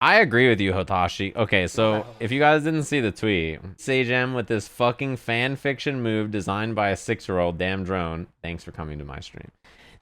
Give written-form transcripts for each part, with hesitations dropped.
I agree with you, Hotashi. Okay, so if you guys didn't see the tweet, Sajam with this fucking fan fiction move designed by a 6-year-old damn drone. Thanks for coming to my stream.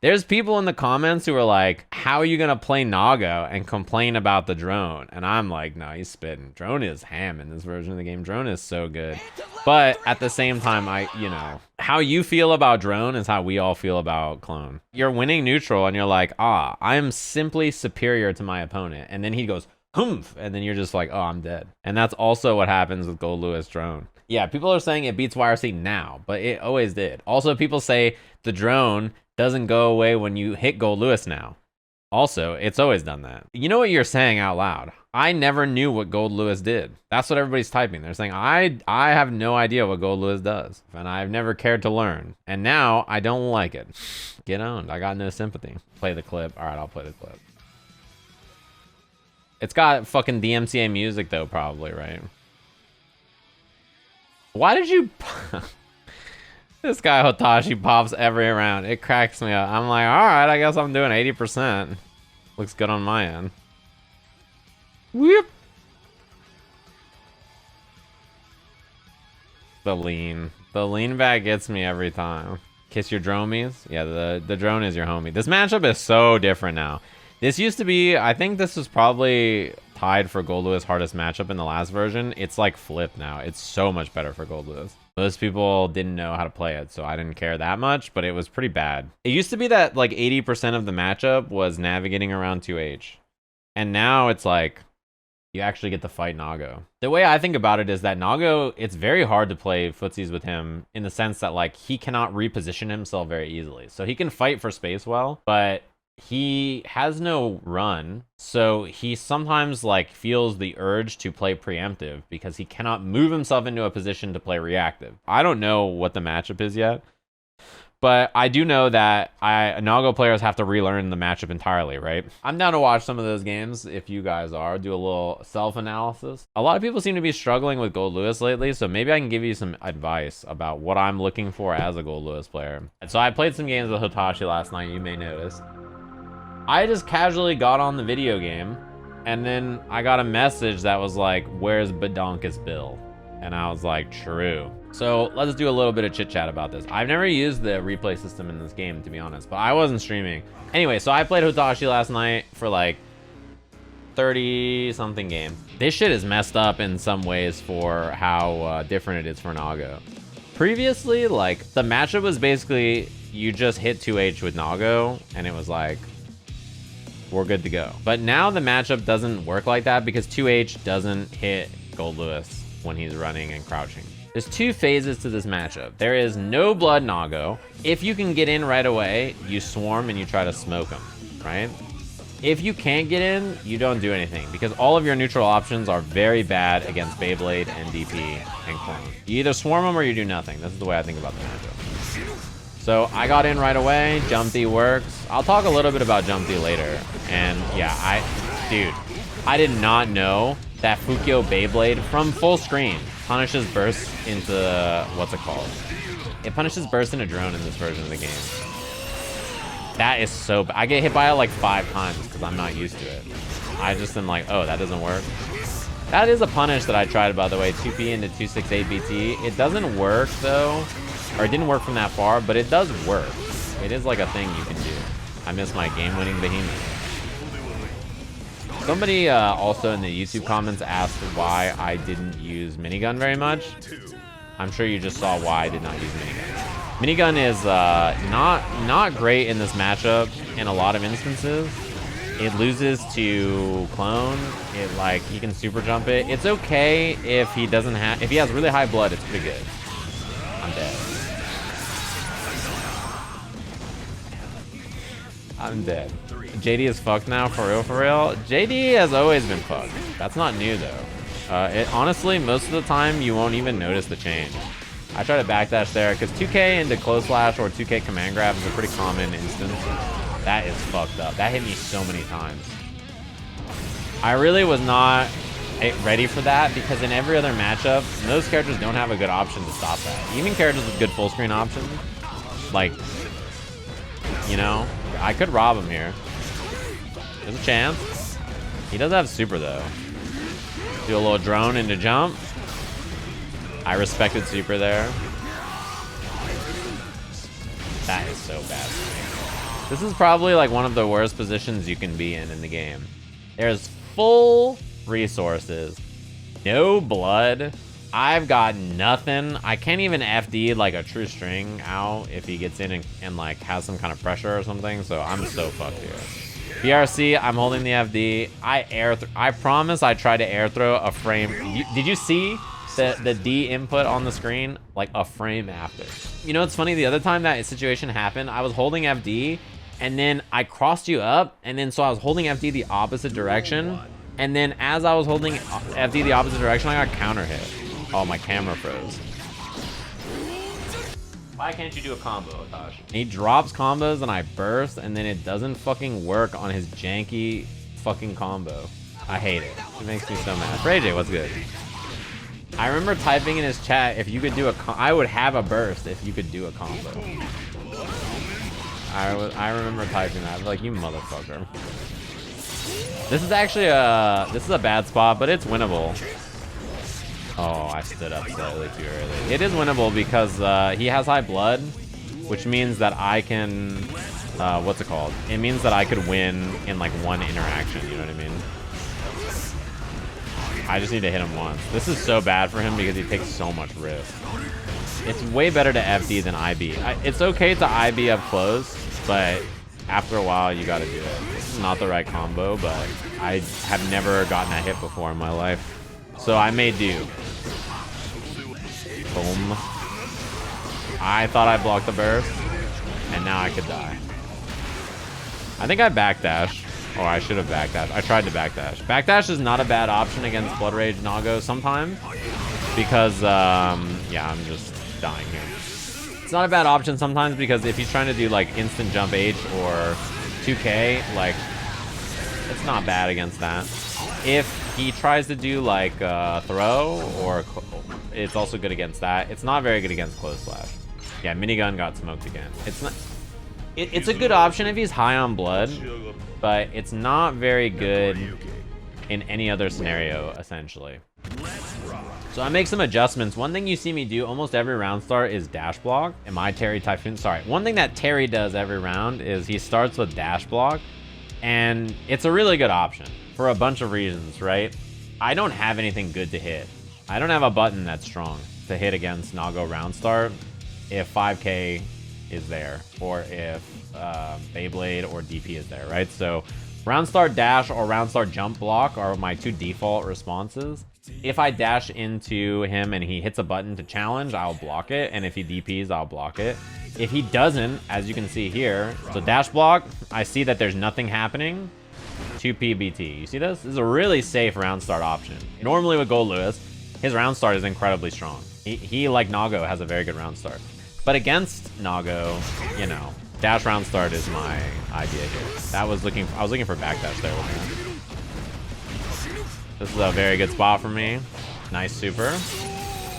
There's people in the comments who are like, how are you gonna play Naga and complain about the drone? And I'm like, no, he's spitting. Drone is ham in this version of the game. Drone is so good. But at the same time, you know, how you feel about drone is how we all feel about clone. You're winning neutral and you're like, I am simply superior to my opponent. And then he goes, humph, and then you're just like, oh, I'm dead. And that's also what happens with Goldlewis drone. Yeah, people are saying it beats YRC now, but it always did. Also, people say the drone doesn't go away when you hit Goldlewis now. Also, it's always done that. You know what you're saying out loud? I never knew what Goldlewis did. That's what everybody's typing. They're saying, I have no idea what Goldlewis does, and I've never cared to learn. And now I don't like it. Get owned. I got no sympathy. Play the clip. All right, I'll play the clip. It's got fucking DMCA music though, probably, right? Why did you... This guy Hotashi pops every round. It cracks me up. I'm like, alright, I guess I'm doing 80%. Looks good on my end. Whoop! The lean. The lean back gets me every time. Kiss your dromies? Yeah, the drone is your homie. This matchup is so different now. This used to be, I think this was probably tied for Goldlewis' hardest matchup in the last version. It's like flipped now. It's so much better for Goldlewis. Most people didn't know how to play it, so I didn't care that much, but it was pretty bad. It used to be that like 80% of the matchup was navigating around 2H. And now it's like, you actually get to fight Nago. The way I think about it is that Nago, it's very hard to play footsies with him in the sense that like he cannot reposition himself very easily. So he can fight for space well, but he has no run, so he sometimes like feels the urge to play preemptive because he cannot move himself into a position to play reactive. I don't know what the matchup is yet, but I do know that Nago players have to relearn the matchup entirely, right? I'm down to watch some of those games if you guys are, do a little self-analysis. A lot of people seem to be struggling with Goldlewis lately, so maybe I can give you some advice about what I'm looking for as a Goldlewis player. So I played some games with Hotashi last night, you may notice. I just casually got on the video game, and then I got a message that was like, where's Badonkus Bill? And I was like, true. So let's do a little bit of chit chat about this. I've never used the replay system in this game, to be honest, but I wasn't streaming. Anyway, so I played Hotashi last night for like 30 something game. This shit is messed up in some ways for how different it is for Nago. Previously, like the matchup was basically, you just hit 2H with Nago and it was like, we're good to go. But now the matchup doesn't work like that because 2H doesn't hit Goldlewis when he's running and crouching. There's two phases to this matchup. There is no blood Nago. If you can get in right away, you swarm and you try to smoke him, right? If you can't get in, you don't do anything because all of your neutral options are very bad against Beyblade and DP and Clone. You either swarm them or you do nothing. This is the way I think about the matchup. So I got in right away. Jump D works. I'll talk a little bit about Jump D later. And yeah, I did not know that Fukyo Beyblade from full screen punishes burst into, what's it called? It punishes burst in a drone in this version of the game. That is so bad. I get hit by it like 5 times because I'm not used to it. I just am like, oh, that doesn't work. That is a punish that I tried, by the way, 2P into 268 BT. It doesn't work though. Or it didn't work from that far, but it does work. It is like a thing you can do. I miss my game-winning behemoth. Somebody also in the YouTube comments asked why I didn't use minigun very much. I'm sure you just saw why I did not use minigun. Minigun is not great in this matchup in a lot of instances. It loses to clone. It like he can super jump it. It's okay if he doesn't have, if he has really high blood, it's pretty good. I'm dead. I'm dead. JD is fucked now, for real, for real. JD has always been fucked. That's not new though. Honestly, most of the time you won't even notice the change. I try to backdash there because 2K into close slash or 2K command grab is a pretty common instance. That is fucked up. That hit me so many times. I really was not ready for that because in every other matchup, those characters don't have a good option to stop that. Even characters with good full screen options, like, you know, I could rob him here. There's a chance. He does have super though. Do a little drone into jump. I respected super there. That is so bad for me. This is probably like one of the worst positions you can be in the game. There's full resources, no blood. I've got nothing. I can't even FD like a true string out if he gets in and like has some kind of pressure or something. So I'm so fucked here. BRC, I'm holding the FD. I promise I tried to air throw a frame. Did you see the D input on the screen? Like a frame after. You know, it's funny. The other time that situation happened, I was holding FD and then I crossed you up. And then so I was holding FD the opposite direction. And then as I was holding FD the opposite direction, I got counter hit. Oh, my camera froze. Why can't you do a combo, Hotashi? He drops combos and I burst and then it doesn't fucking work on his janky fucking combo. I hate it. It makes me so mad. AJ, what's good? I remember typing in his chat, if you could do I would have a burst if you could do a combo. I remember typing that. I was like, you motherfucker. This is actually this is a bad spot, but it's winnable. Oh, I stood up slightly too early. It is winnable because he has high blood, which means that I can, what's it called? It means that I could win in like one interaction, you know what I mean? I just need to hit him once. This is so bad for him because he takes so much risk. It's way better to FD than IB. It's okay to IB up close, but after a while, you gotta do it. This is not the right combo, but I have never gotten a hit before in my life. So I may do. Boom. I thought I blocked the burst, and now I could die. I think I backdash. Or I should have backdash. I tried to backdash. Backdash is not a bad option against Blood Rage Nago sometimes. Because, yeah, I'm just dying here. It's not a bad option sometimes because if he's trying to do, like, instant jump H or 2K, like, it's not bad against that. If he tries to do like throw or it's also good against that. It's not very good against close slash. Yeah, minigun got smoked again. It's not. It's a good option if he's high on blood, but it's not very good in any other scenario essentially. So I make some adjustments. One thing you see me do almost every round start is dash block. Am I Terry Typhoon? Sorry. One thing that Terry does every round is he starts with dash block, and it's a really good option. For a bunch of reasons, right? I don't have anything good to hit. I don't have a button that's strong to hit against Nago round start if 5K is there, or if Beyblade or DP is there, right? So round start dash or round start jump block are my two default responses. If I dash into him and he hits a button to challenge, I'll block it. And if he DPs, I'll block it. If he doesn't, as you can see here, so dash block, I see that there's nothing happening. 2P BT. You see this? This is a really safe round start option. Normally with Goldlewis, his round start is incredibly strong. He like Nago, has a very good round start. But against Nago, you know, dash round start is my idea here. I was looking for backdash there with him. This is a very good spot for me. Nice super.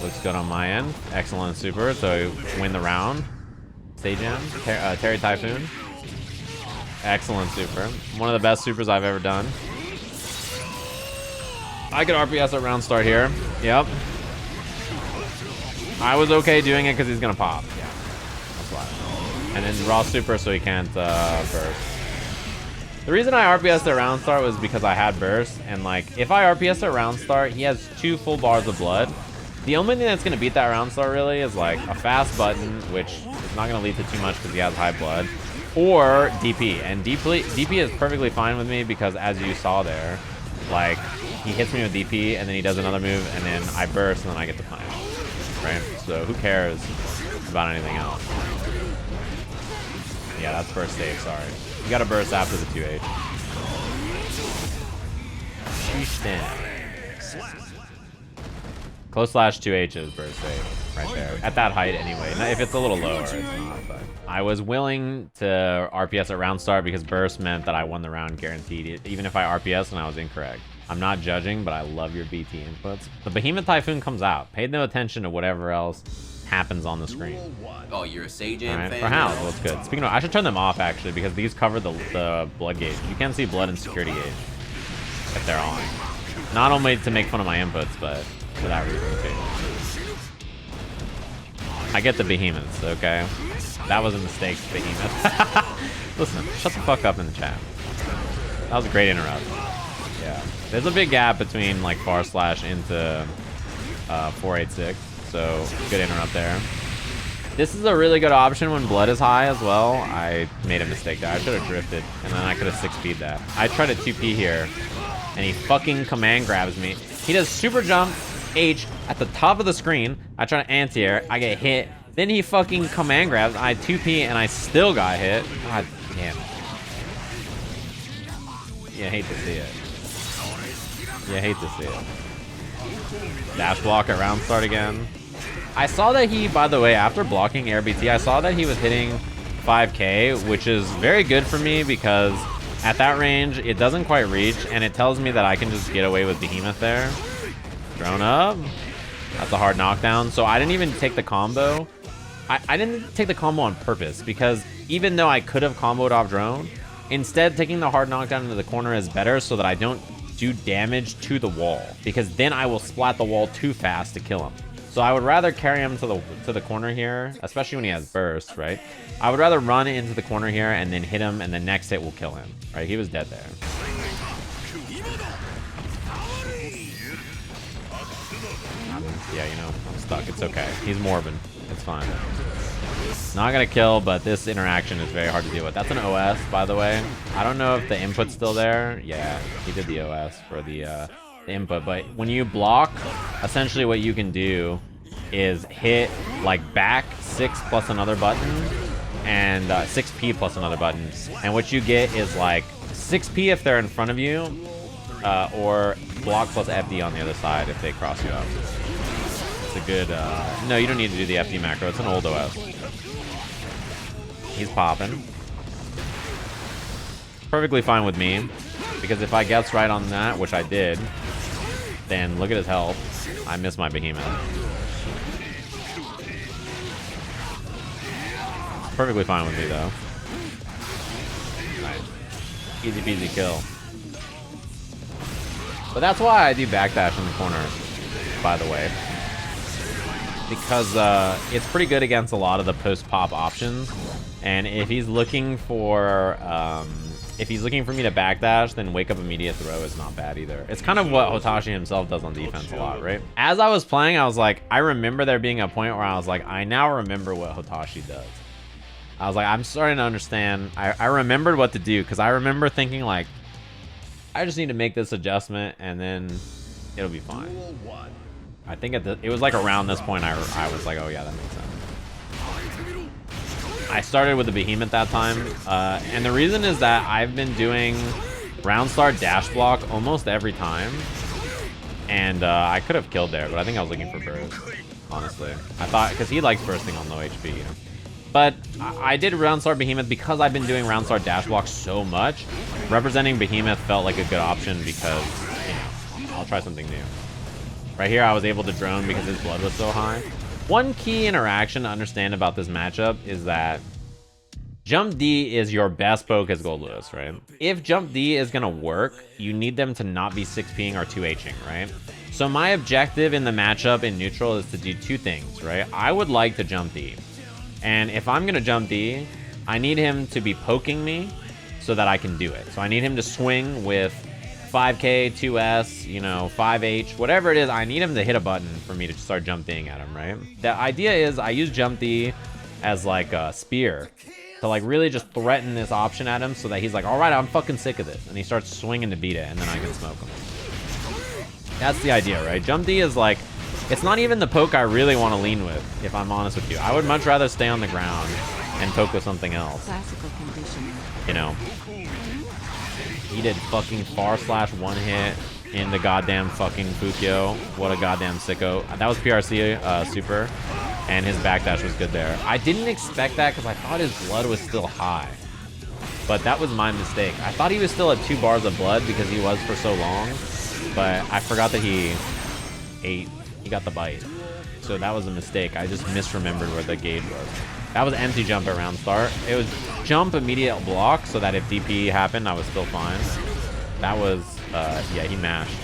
Looks good on my end. Excellent super. So win the round. Sajam, Terry Typhoon. Excellent super. One of the best supers I've ever done. I could RPS at round start here. Yep. I was okay doing it because he's going to pop. Yeah. That's why. And then raw super so he can't burst. The reason I RPS'd at round start was because I had burst. And like, if I RPS'd at round start, he has 2 full bars of blood. The only thing that's going to beat that round start really is like a fast button, which is not going to lead to too much because he has high blood. Or DP, and DP is perfectly fine with me because as you saw there, like he hits me with DP and then he does another move and then I burst and then I get to punish, right? So who cares about anything else? Yeah, that's burst safe, sorry. You gotta burst after the 2H. Close slash 2H is burst safe right there. At that height anyway. Now, if it's a little lower, it's not, but I was willing to RPS at round start because burst meant that I won the round guaranteed, even if I RPS and I was incorrect. I'm not judging, but I love your BT inputs. The Behemoth Typhoon comes out. Pay no attention to whatever else happens on the screen. Oh, you're a Sajam right, fan? for House, well, it's good. Speaking of, I should turn them off actually because these cover the blood gauge. You can't see blood and security gauge. if they're on. Not only to make fun of my inputs, but for that reason too. I get the behemoths, okay? That was a mistake, behemoth. Listen, shut the fuck up in the chat. That was a great interrupt. Yeah. There's a big gap between like far slash into 486, so good interrupt there. This is a really good option when blood is high as well. I made a mistake there. I should have drifted, and then I could have 6P'd that. I tried to 2P here, and he fucking command grabs me. He does super jump H at the top of the screen. I try to anti-air. I get hit. Then he fucking command grabs. I 2P, and I still got hit. God damn it. You hate to see it. You hate to see it. Dash block at round start again. I saw that he, by the way, after blocking air BT, I saw that he was hitting 5K, which is very good for me because at that range, it doesn't quite reach, and it tells me that I can just get away with Behemoth there. Drone up. That's a hard knockdown. So I didn't even take the combo. I didn't take the combo on purpose because even though I could have comboed off drone, instead taking the hard knockdown into the corner is better so that I don't do damage to the wall, because then I will splat the wall too fast to kill him. So I would rather carry him to the corner here, especially when he has burst, right? I would rather run into the corner here and then hit him, and the next hit will kill him, right? He was dead there. Yeah, you know, I'm stuck. It's okay. He's Morbin. It's fine. Not gonna kill, but this interaction is very hard to deal with. That's an OS, by the way. I don't know if the input's still there. Yeah, he did the OS for the input, but when you block, essentially what you can do is hit like back 6 plus another button and 6P plus another button, and what you get is like 6P if they're in front of you, or block plus FD on the other side if they cross you up. It's a good no, you don't need to do the FD macro. It's an old OS. He's popping. Perfectly fine with me, because if I guess right on that, which I did, then look at his health. I missed my behemoth. Perfectly fine with me though. Nice. Easy peasy kill. But that's why I do backdash in the corner, by the way. Because it's pretty good against a lot of the post-pop options. And if he's looking for me to backdash, then wake up immediate throw is not bad either. It's kind of what Hotashi himself does on defense a lot, right? As I was playing, I was like, I remember there being a point where I was like, I now remember what Hotashi does. I was like, I'm starting to understand. I remembered what to do, because I remember thinking like, I just need to make this adjustment and then it'll be fine. I think it was like around this point I was like, oh yeah, that makes sense. I started with the behemoth that time, and the reason is that I've been doing round start dash block almost every time, and I could have killed there, but I think I was looking for burst, honestly. I thought, because he likes bursting on low HP, you know. But I did round start behemoth because I've been doing round start dash block so much. Representing behemoth felt like a good option because, you know, I'll try something new. Right here, I was able to drone because his blood was so high. One key interaction to understand about this matchup is that Jump D is your best poke as Goldlewis, right? If Jump D is gonna work, you need them to not be 6Ping or 2Hing, right? So my objective in the matchup in neutral is to do two things, right? I would like to Jump D. And if I'm gonna Jump D, I need him to be poking me so that I can do it. So I need him to swing with 5K, 2S, you know, 5H, whatever it is. I need him to hit a button for me to start Jump D'ing at him, right? The idea is I use Jump D as like a spear to like really just threaten this option at him so that he's like, all right, I'm fucking sick of this. And he starts swinging to beat it, and then I can smoke him. That's the idea, right? Jump D is like, it's not even the poke I really want to lean with, if I'm honest with you. I would much rather stay on the ground and poke with something else. Classical conditioning. You know, he did fucking far slash one hit in the goddamn fucking Fukyo. What a goddamn sicko. That was PRC super, and his backdash was good there. I didn't expect that because I thought his blood was still high, but that was my mistake. I thought he was still at 2 bars of blood because he was for so long, but I forgot that he got the bite. So that was a mistake. I just misremembered where the gauge was. That was empty jump at round start. It was jump immediate block so that if DP happened, I was still fine. That was yeah, he mashed.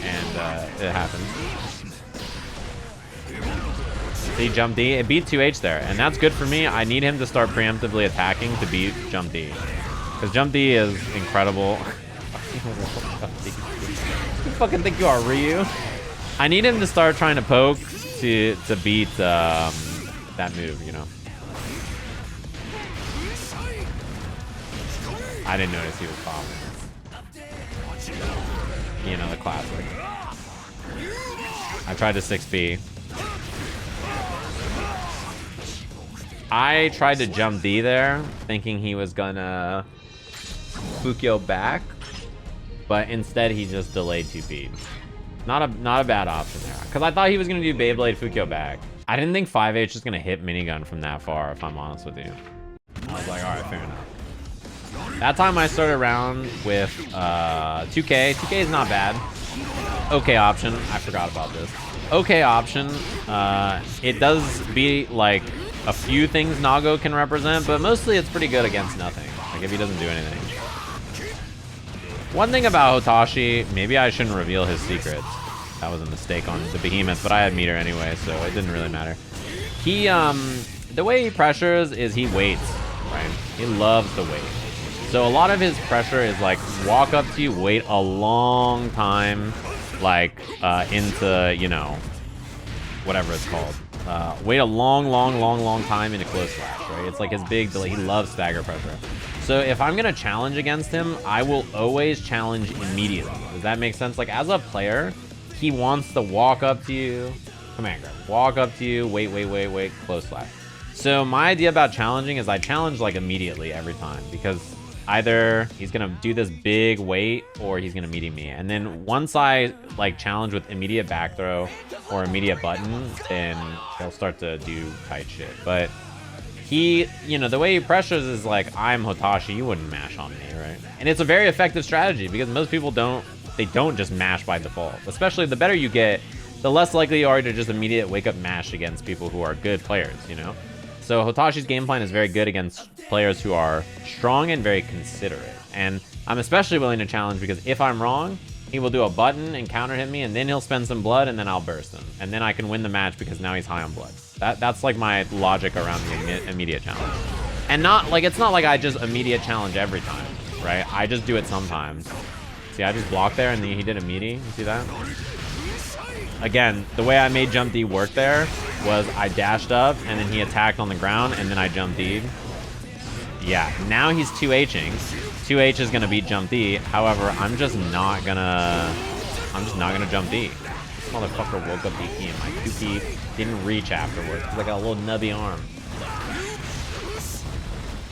And it happened. See, jump D, it beat 2H there, and that's good for me. I need him to start preemptively attacking to beat jump D. Because jump D is incredible. You fucking think you are, Ryu? I need him to start trying to poke to beat that move, you know. I didn't notice he was popping. You know, the classic. I tried to 6B. I tried to jump D there, thinking he was gonna Fukyo back, but instead he just delayed 2P. Not a bad option there, because I thought he was gonna do Beyblade Fukyo back. I didn't think 5H was gonna hit minigun from that far, if I'm honest with you. I was like, all right, fair enough. That time I started around with 2K. 2K is not bad. Okay option. I forgot about this. Okay option. It does be like a few things Nago can represent, but mostly it's pretty good against nothing. Like if he doesn't do anything. One thing about Hotashi, maybe I shouldn't reveal his secrets. That was a mistake on the behemoth, but I had meter anyway, so it didn't really matter. He, the way he pressures is he waits, right? He loves to wait. So a lot of his pressure is like walk up to you, wait a long time, like into, you know, whatever it's called. Wait a long time in a close slash, right? It's like his big delay. He loves stagger pressure. So if I'm gonna challenge against him, I will always challenge immediately. Does that make sense? Like as a player, he wants to walk up to you, command grab, walk up to you, wait, close slash. So my idea about challenging is I challenge like immediately every time, because either he's gonna do this big wait or he's gonna meeting me. And then once I like challenge with immediate back throw or immediate button, then he'll start to do tight shit. But he, you know, the way he pressures is like, I'm Hotashi, you wouldn't mash on me, right? And it's a very effective strategy because most people don't just mash by default. Especially the better you get, the less likely you are to just immediate wake up mash against people who are good players, you know? So Hotashi's game plan is very good against players who are strong and very considerate. And I'm especially willing to challenge because if I'm wrong, he will do a button and counter hit me, and then he'll spend some blood, and then I'll burst him. And then I can win the match because now he's high on blood. That's like my logic around the immediate challenge. And not like, it's not like I just immediate challenge every time, right? I just do it sometimes. See, I just blocked there, and then he did a meaty. You see that? Again, the way I made jump D work there was I dashed up, and then he attacked on the ground, and then I jump D'd. Yeah, now he's 2H'ing. 2H is gonna beat jump D. However, I'm just not gonna jump D. This motherfucker woke up DP and my 2P didn't reach afterwards because I got a little nubby arm.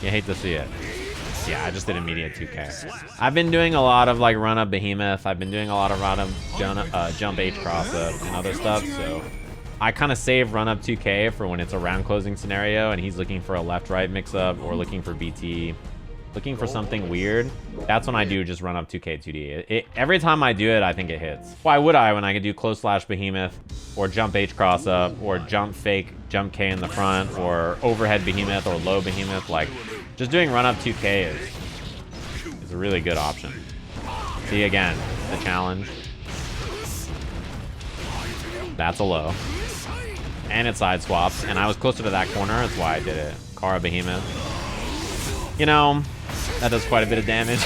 You hate to see it. Yeah, I just did immediate 2K. I've been doing a lot of like run up behemoth. I've been doing a lot of run up jump H cross up and other stuff. So I kind of save run up 2K for when it's a round closing scenario and he's looking for a left right mix up or looking for BT, looking for something weird. That's when I do just run up 2K 2D. Every time I do it, I think it hits. Why would I when I could do close slash behemoth or jump H cross up or jump fake jump K in the front or overhead behemoth or low behemoth? Like, just doing run up 2K is a really good option. See, again, the challenge. That's a low. And it side swaps, and I was closer to that corner, that's why I did it. Kara behemoth. You know, that does quite a bit of damage.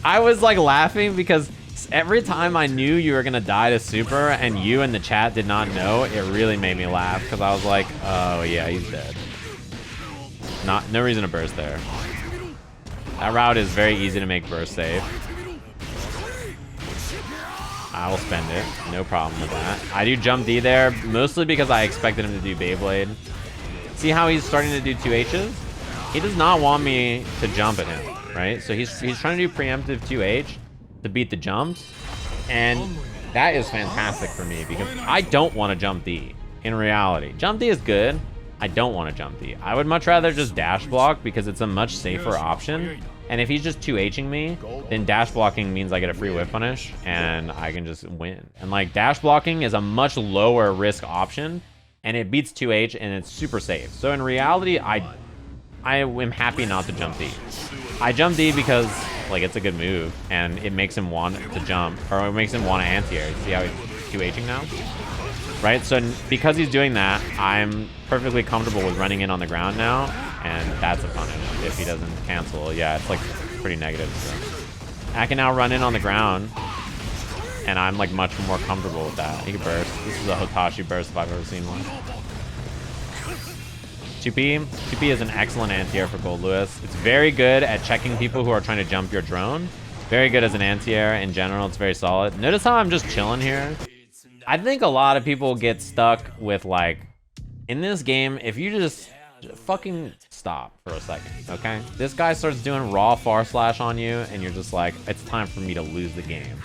I was like laughing because every time I knew you were gonna die to super and you in the chat did not know, it really made me laugh because I was like, oh yeah, he's dead. No reason to burst there. That route is very easy to make burst safe. I will spend it. No problem with that. I do jump D there, mostly because I expected him to do Beyblade. See how he's starting to do 2Hs? He does not want me to jump at him, right? So he's trying to do preemptive 2H to beat the jumps. And that is fantastic for me because I don't want to jump D in reality. Jump D is good. I don't want to jump D. I would much rather just dash block because it's a much safer option. And if he's just 2Hing me, then dash blocking means I get a free whip punish and I can just win. And like dash blocking is a much lower risk option and it beats 2H and it's super safe. So in reality, I am happy not to jump D. I jump D because Like, it's a good move, and it makes him want to jump, or it makes him want to anti-air. See how he's 2Hing now? Right, so because he's doing that, I'm perfectly comfortable with running in on the ground now, and that's a punish if he doesn't cancel. Yeah, it's like pretty negative. So. I can now run in on the ground, and I'm like much more comfortable with that. He can burst. This is a Hotashi burst if I've ever seen one. 2P. 2P is an excellent anti-air for Goldlewis. It's very good at checking people who are trying to jump your drone. Very good as an anti-air in general. It's very solid. Notice how I'm just chilling here. I think a lot of people get stuck with, like, in this game, if you just fucking stop for a second, okay? This guy starts doing raw far slash on you, and you're just like, it's time for me to lose the game.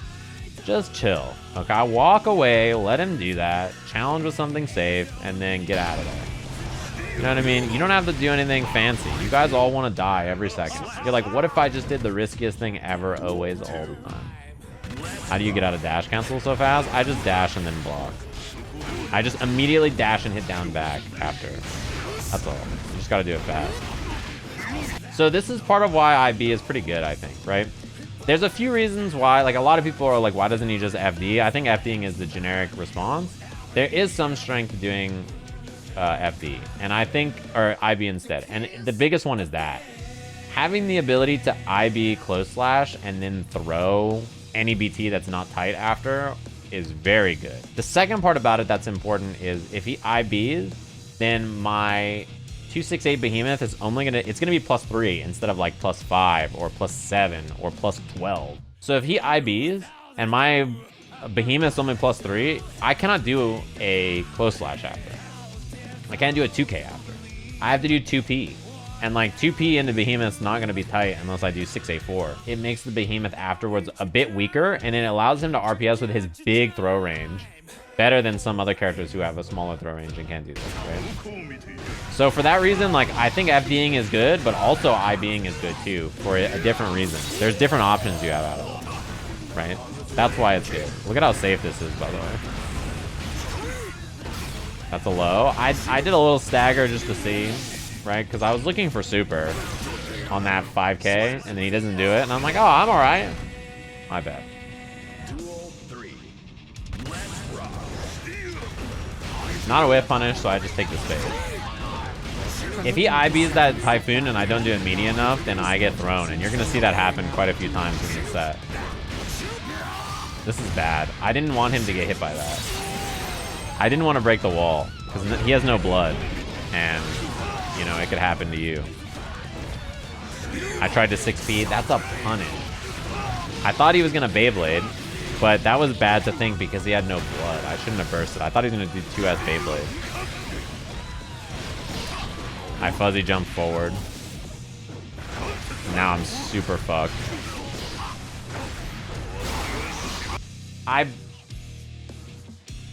Just chill, okay? Walk away, let him do that, challenge with something safe, and then get out of there. You know what I mean? You don't have to do anything fancy. You guys all want to die every second. You're like, what if I just did the riskiest thing ever, always, all the time? How do you get out of dash cancel so fast? I just dash and then block. I just immediately dash and hit down back after. That's all. You just gotta do it fast. So this is part of why IB is pretty good, I think, right? There's a few reasons why, like a lot of people are like, why doesn't he just FD? I think FDing is the generic response. There is some strength to doing FD, and I think, or IB instead. And the biggest one is that. Having the ability to IB close slash and then throw any BT that's not tight after is very good. The second part about it that's important is if he IBs, then my 268 behemoth is only it's gonna be +3 instead of like +5 or +7 or +12. So if he IBs and my behemoth's only +3, I cannot do a close slash after. I can't do a 2K after. I have to do 2P. And like 2P into behemoth's not gonna be tight unless I do 6A4. It makes the behemoth afterwards a bit weaker, and it allows him to RPS with his big throw range better than some other characters who have a smaller throw range and can't do this, right? So for that reason, like I think FDing is good, but also IBing is good too for a different reason. There's different options you have out of it, right? That's why it's good. Look at how safe this is, by the way. That's a low. I did a little stagger just to see, right? Because I was looking for super on that 5K, and then he doesn't do it, and I'm like, oh, I'm all right. My bad. Not a whiff punish, so I just take the spade. If he IBs that Typhoon and I don't do it meaty enough, then I get thrown, and you're going to see that happen quite a few times in this set. This is bad. I didn't want him to get hit by that. I didn't want to break the wall, because he has no blood, and, you know, it could happen to you. I tried to 6P. That's a punish. I thought he was going to Beyblade, but that was bad to think because he had no blood. I shouldn't have bursted. I thought he was going to do 2S Beyblade. I fuzzy jump forward. Now I'm super fucked.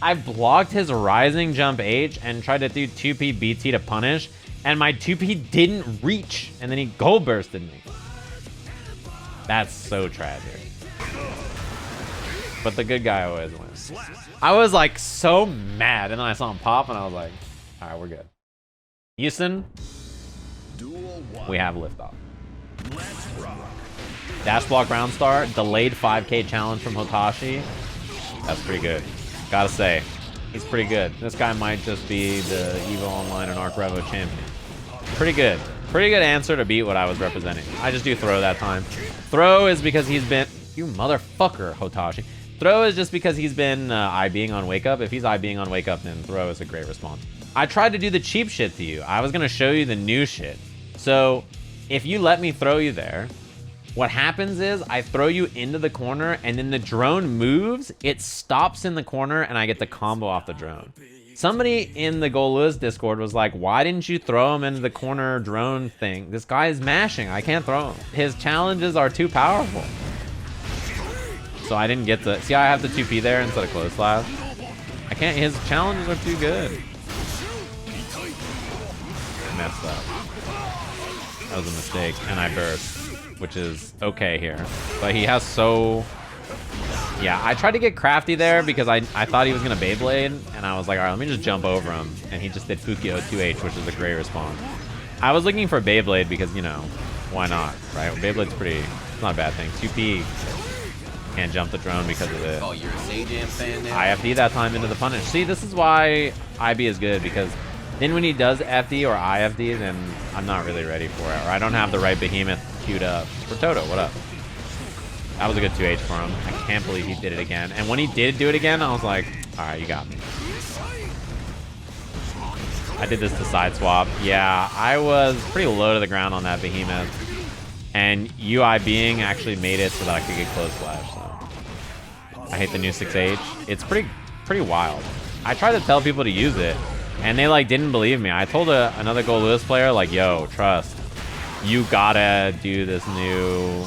I blocked his rising jump H and tried to do 2P BT to punish, and my 2P didn't reach, and then he gold bursted me. That's so tragic. But the good guy always wins. I was like so mad, and then I saw him pop, and I was like, all right, we're good. Houston, we have liftoff. Dash block round start, delayed 5K challenge from Hotashi. That's pretty good. Gotta say, he's pretty good. This guy might just be the EVO Online and Arc Revo champion. Pretty good. Pretty good answer to beat what I was representing. I just do throw that time. Throw is because he's been... You motherfucker, Hotashi. Throw is just because he's been IBing on Wake Up. If he's IBing on Wake Up, then throw is a great response. I tried to do the cheap shit to you. I was going to show you the new shit. So if you let me throw you there, what happens is I throw you into the corner, and then the drone moves, it stops in the corner, and I get the combo off the drone. Somebody in the Goldlewis Discord was like, why didn't you throw him into the corner drone thing? This guy is mashing. I can't throw him. His challenges are too powerful. So I didn't get the... See how I have the 2P there instead of close slash? I can't... His challenges are too good. Messed up. That was a mistake, and I burst, which is okay here. But he has so... Yeah, I tried to get crafty there because I thought he was going to Beyblade, and I was like, all right, let me just jump over him. And he just did Fukio 2H, which is a great response. I was looking for Beyblade because, you know, why not, right? Beyblade's pretty It's not a bad thing. 2P can't jump the drone because of it. Oh, you're a Sajam fan now? IFD that time into the punish. See, this is why IB is good, because then when he does FD or IFD, then I'm not really ready for it. Or I don't have the right behemoth queued up. For Toto, what up? That was a good 2H for him. I can't believe he did it again. And when he did do it again, I was like, all right, you got me. I did this to side swap. Yeah, I was pretty low to the ground on that behemoth. And UI being actually made it so that I could get close flash. So I hate the new 6H. It's pretty wild. I tried to tell people to use it, and they like didn't believe me. I told another Goldlewis player, like, yo, trust, you gotta do this new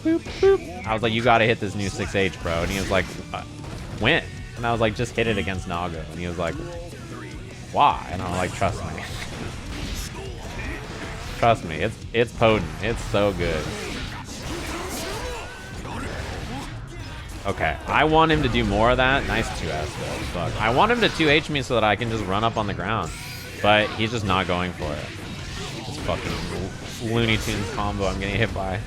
boop, boop. I was like, you gotta hit this new 6H, bro. And he was like, when? And I was like, just hit it against Nago. And he was like, why? And I'm like, trust me. Trust me, it's potent. It's so good. Okay, I want him to do more of that. Nice 2S though. Fuck. I want him to 2H me so that I can just run up on the ground. But he's just not going for it. This fucking Looney Tunes combo I'm getting hit by.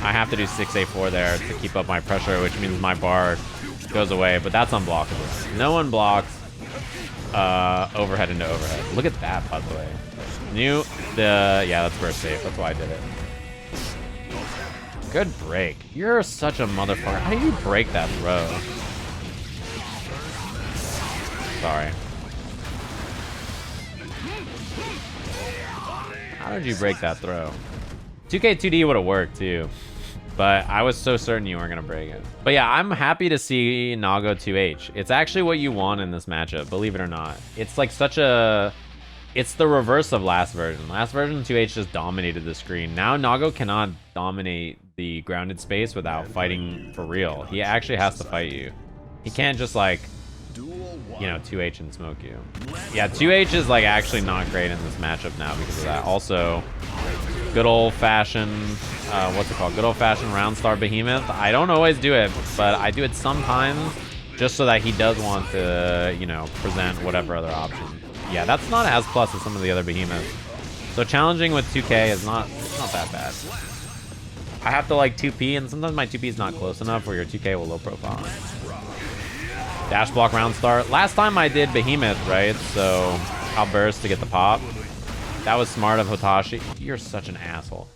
I have to do 6A4 there to keep up my pressure, which means my bar goes away, but that's unblockable. No one blocks overhead into overhead. Look at that, by the way. Yeah, that's burst safe. That's why I did it. Good break. You're such a motherfucker. How do you break that throw? Sorry. How did you break that throw? 2K2D would have worked too, but I was so certain you weren't gonna break it. But yeah, I'm happy to see Nago 2H. It's actually what you want in this matchup, believe it or not. It's like it's the reverse of last version. Last version, 2H just dominated the screen. Now Nago cannot dominate the grounded space without fighting for real. He actually has to fight you. He can't just like, you know, 2H and smoke you. Yeah, 2H is like actually not great in this matchup now because of that. Also, good old-fashioned, what's it called? Good old-fashioned round star behemoth. I don't always do it, but I do it sometimes just so that he does want to, you know, present whatever other option. Yeah, that's not as plus as some of the other behemoths. So challenging with 2K is it's not that bad. I have to like 2P, and sometimes my 2P is not close enough where your 2K will low profile. Dash block round start. Last time I did behemoth, right? So I'll burst to get the pop. That was smart of Hotashi. You're such an asshole.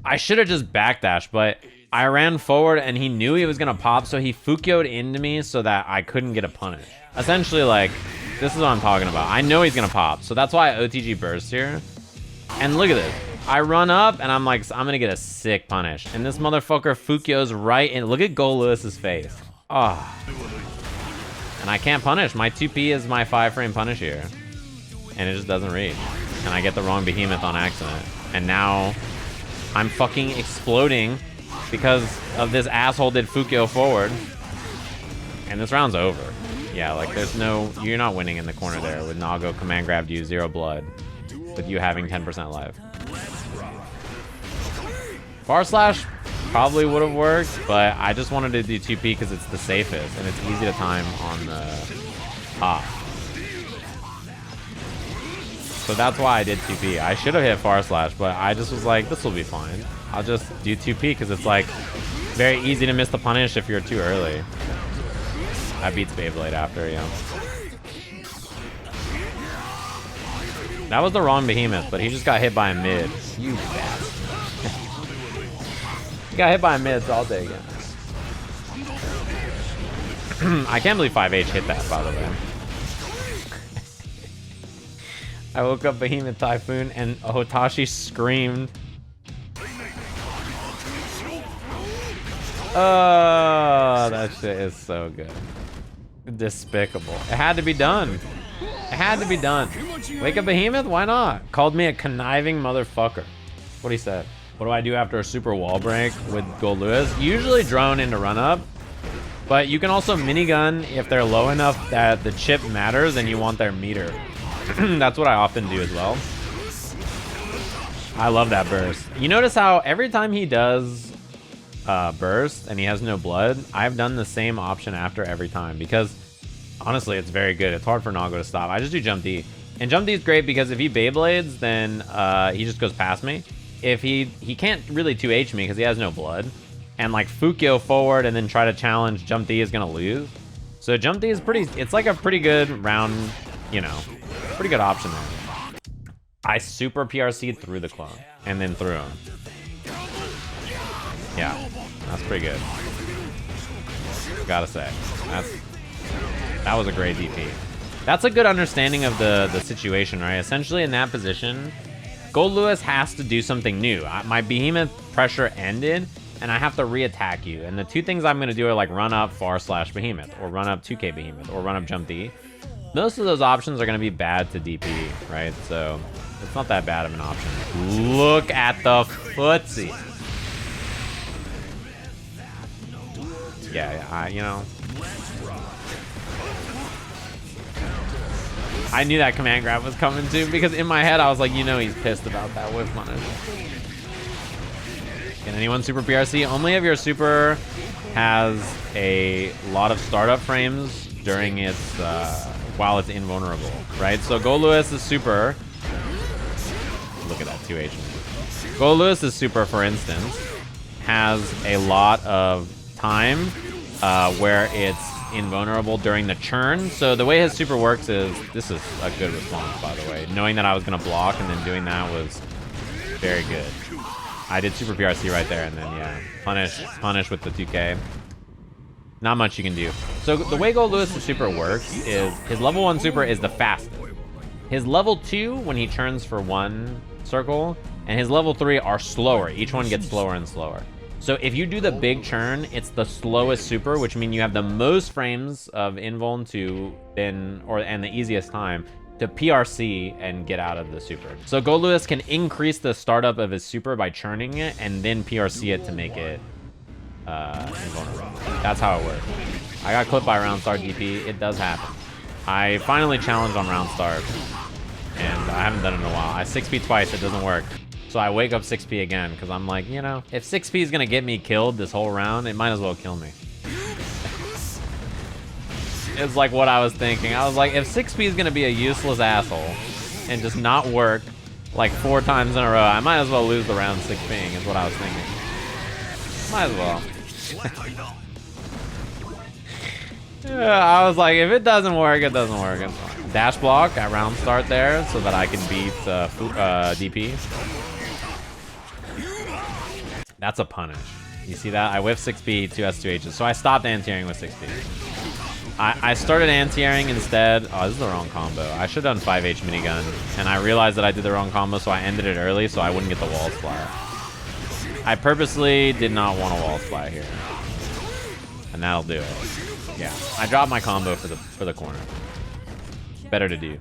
I should have just backdashed, but I ran forward and he knew he was gonna pop, so he Fukyo'd into me so that I couldn't get a punish. Essentially, like, this is what I'm talking about. I know he's gonna pop, so that's why I OTG burst here. And look at this. I run up and I'm like, I'm gonna get a sick punish. And this motherfucker Fukyo's right in. Look at Goldlewis's face. Oh. And I can't punish. My 2P is my 5-frame punish here. And it just doesn't reach. And I get the wrong behemoth on accident. And now I'm fucking exploding because of this asshole did Fukyo forward. And this round's over. Yeah, like there's you're not winning in the corner there with Nago command grabbed you 0 blood with you having 10% life. Bar slash probably would have worked, but I just wanted to do 2P because it's the safest and it's easy to time on the pop. So that's why I did 2P. I should have hit far slash, but I just was like, this will be fine. I'll just do 2P because it's like very easy to miss the punish if you're too early. That beats Beyblade after, yeah. That was the wrong behemoth, but he just got hit by a mid. You bastard. He got hit by a mid, so I'll take it. I can't believe 5H hit that, by the way. I woke up Behemoth Typhoon and Hotashi screamed. Oh, that shit is so good. Despicable. It had to be done. It had to be done. Wake up Behemoth? Why not? Called me a conniving motherfucker. What he said. What do I do after a super wall break with Goldlewis? Usually drone into run up. But you can also minigun if they're low enough that the chip matters and you want their meter. That's what I often do as well. I love that burst. You notice how every time he does burst and he has no blood, I've done the same option after every time because honestly, it's very good. It's hard for Nago to stop. I just do jump D. And jump D is great because if he Beyblades, then he just goes past me. if he can't really 2H me because he has no blood, and like Fukyo forward and then try to challenge Jump D is gonna lose. So Jump D is it's like a pretty good round, you know, pretty good option there. I super PRC'd through the clone and then through him. Yeah, that's pretty good. Gotta say, that was a great DP. That's a good understanding of the situation, right? Essentially in that position, Goldlewis has to do something new. My behemoth pressure ended, and I have to re-attack you. And the two things I'm gonna do are like run up far/behemoth, or run up 2K behemoth, or run up jump D. Most of those options are gonna be bad to DP, right? So it's not that bad of an option. Look at the footsie. Yeah, you know. I knew that command grab was coming too, because in my head I was like, you know, he's pissed about that whiff punish. Can anyone super PRC? Only if your super has a lot of startup frames during its, while it's invulnerable, right? So Goldlewis is super. Look at that 2H. Goldlewis is super, for instance, has a lot of time where it's invulnerable during the churn. So the way his super works is, this is a good response, by the way. Knowing that I was gonna block and then doing that was very good. I did super PRC right there, and then yeah, punish with the 2K. Not much you can do. So the way Goldlewis' super works is his level 1 super is the fastest. His level 2, when he churns for 1 circle, and his level 3 are slower. Each one gets slower and slower. So if you do the big churn, it's the slowest super, which means you have the most frames of invuln and the easiest time to PRC and get out of the super. So Goldlewis can increase the startup of his super by churning it and then PRC it to make it invulnerable. That's how it works. I got clipped by round start DP. It does happen. I finally challenged on round start, and I haven't done it in a while. I 6P twice, it doesn't work. So I wake up 6P again, because I'm like, you know, if 6P is going to get me killed this whole round, it might as well kill me. It's like what I was thinking. I was like, if 6P is going to be a useless asshole and just not work like 4 times in a row, I might as well lose the round 6Ping, is what I was thinking. Might as well. Yeah, I was like, if it doesn't work, it doesn't work. It's fine. Dash block at round start there so that I can beat DP. That's a punish. You see that? I whiffed 6B, 2 S2Hs. So I stopped anti-airing with 6B. I started anti-airing instead. Oh, this is the wrong combo. I should have done 5H minigun. And I realized that I did the wrong combo, so I ended it early so I wouldn't get the wall splat. I purposely did not want a wall splat here. And that'll do it. Yeah. I dropped my combo for the corner. Better to do.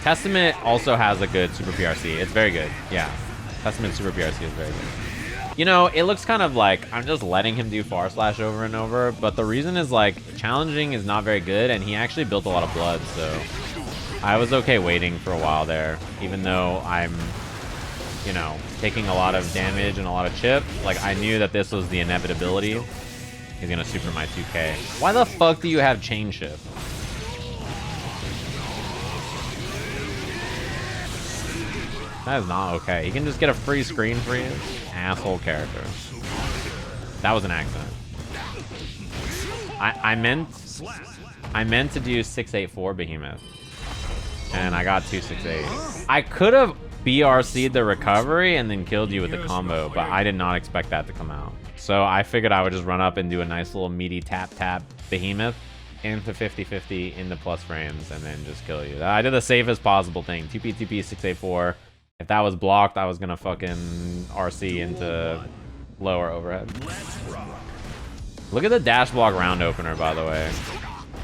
Testament also has a good super PRC. It's very good. Yeah. Testament super PRC is very good. You know, it looks kind of like I'm just letting him do far slash over and over, but the reason is like challenging is not very good, and he actually built a lot of blood, so I was okay waiting for a while there, even though I'm, you know, taking a lot of damage and a lot of chip. Like, I knew that this was the inevitability. He's gonna super my 2K. Why the fuck do you have chain shift? That is not okay. He can just get a free screen for you. Asshole character. That was an accident. I meant to do 684 behemoth. And I got 268. I could have BRC'd the recovery and then killed you with the combo, but I did not expect that to come out. So I figured I would just run up and do a nice little meaty tap behemoth into 50-50 into plus frames and then just kill you. I did the safest possible thing. 2P 684. If that was blocked, I was gonna fucking RC into lower overhead. Look at the dash block round opener, by the way.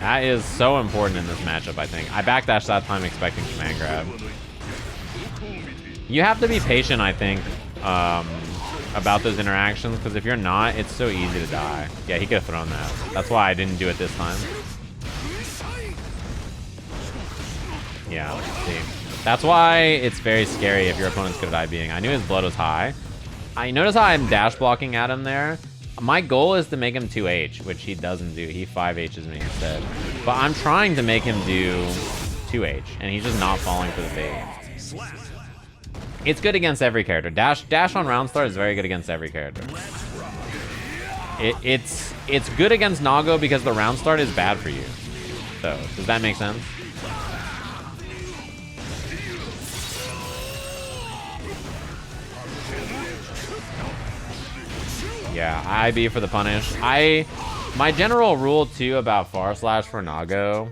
That is so important in this matchup, I think. I backdashed that time expecting command grab. You have to be patient, I think, about those interactions, because if you're not, it's so easy to die. Yeah, he could have thrown that. That's why I didn't do it this time. Yeah, let's see. That's why it's very scary if your opponent's good at IBing. I knew his blood was high. I notice how I'm dash blocking at him there. My goal is to make him 2H, which he doesn't do. He 5Hs me instead. But I'm trying to make him do 2H, and he's just not falling for the bait. It's good against every character. Dash on round start is very good against every character. It's good against Nago because the round start is bad for you. So, does that make sense? Yeah, IB for the punish. My general rule too about far slash for Nago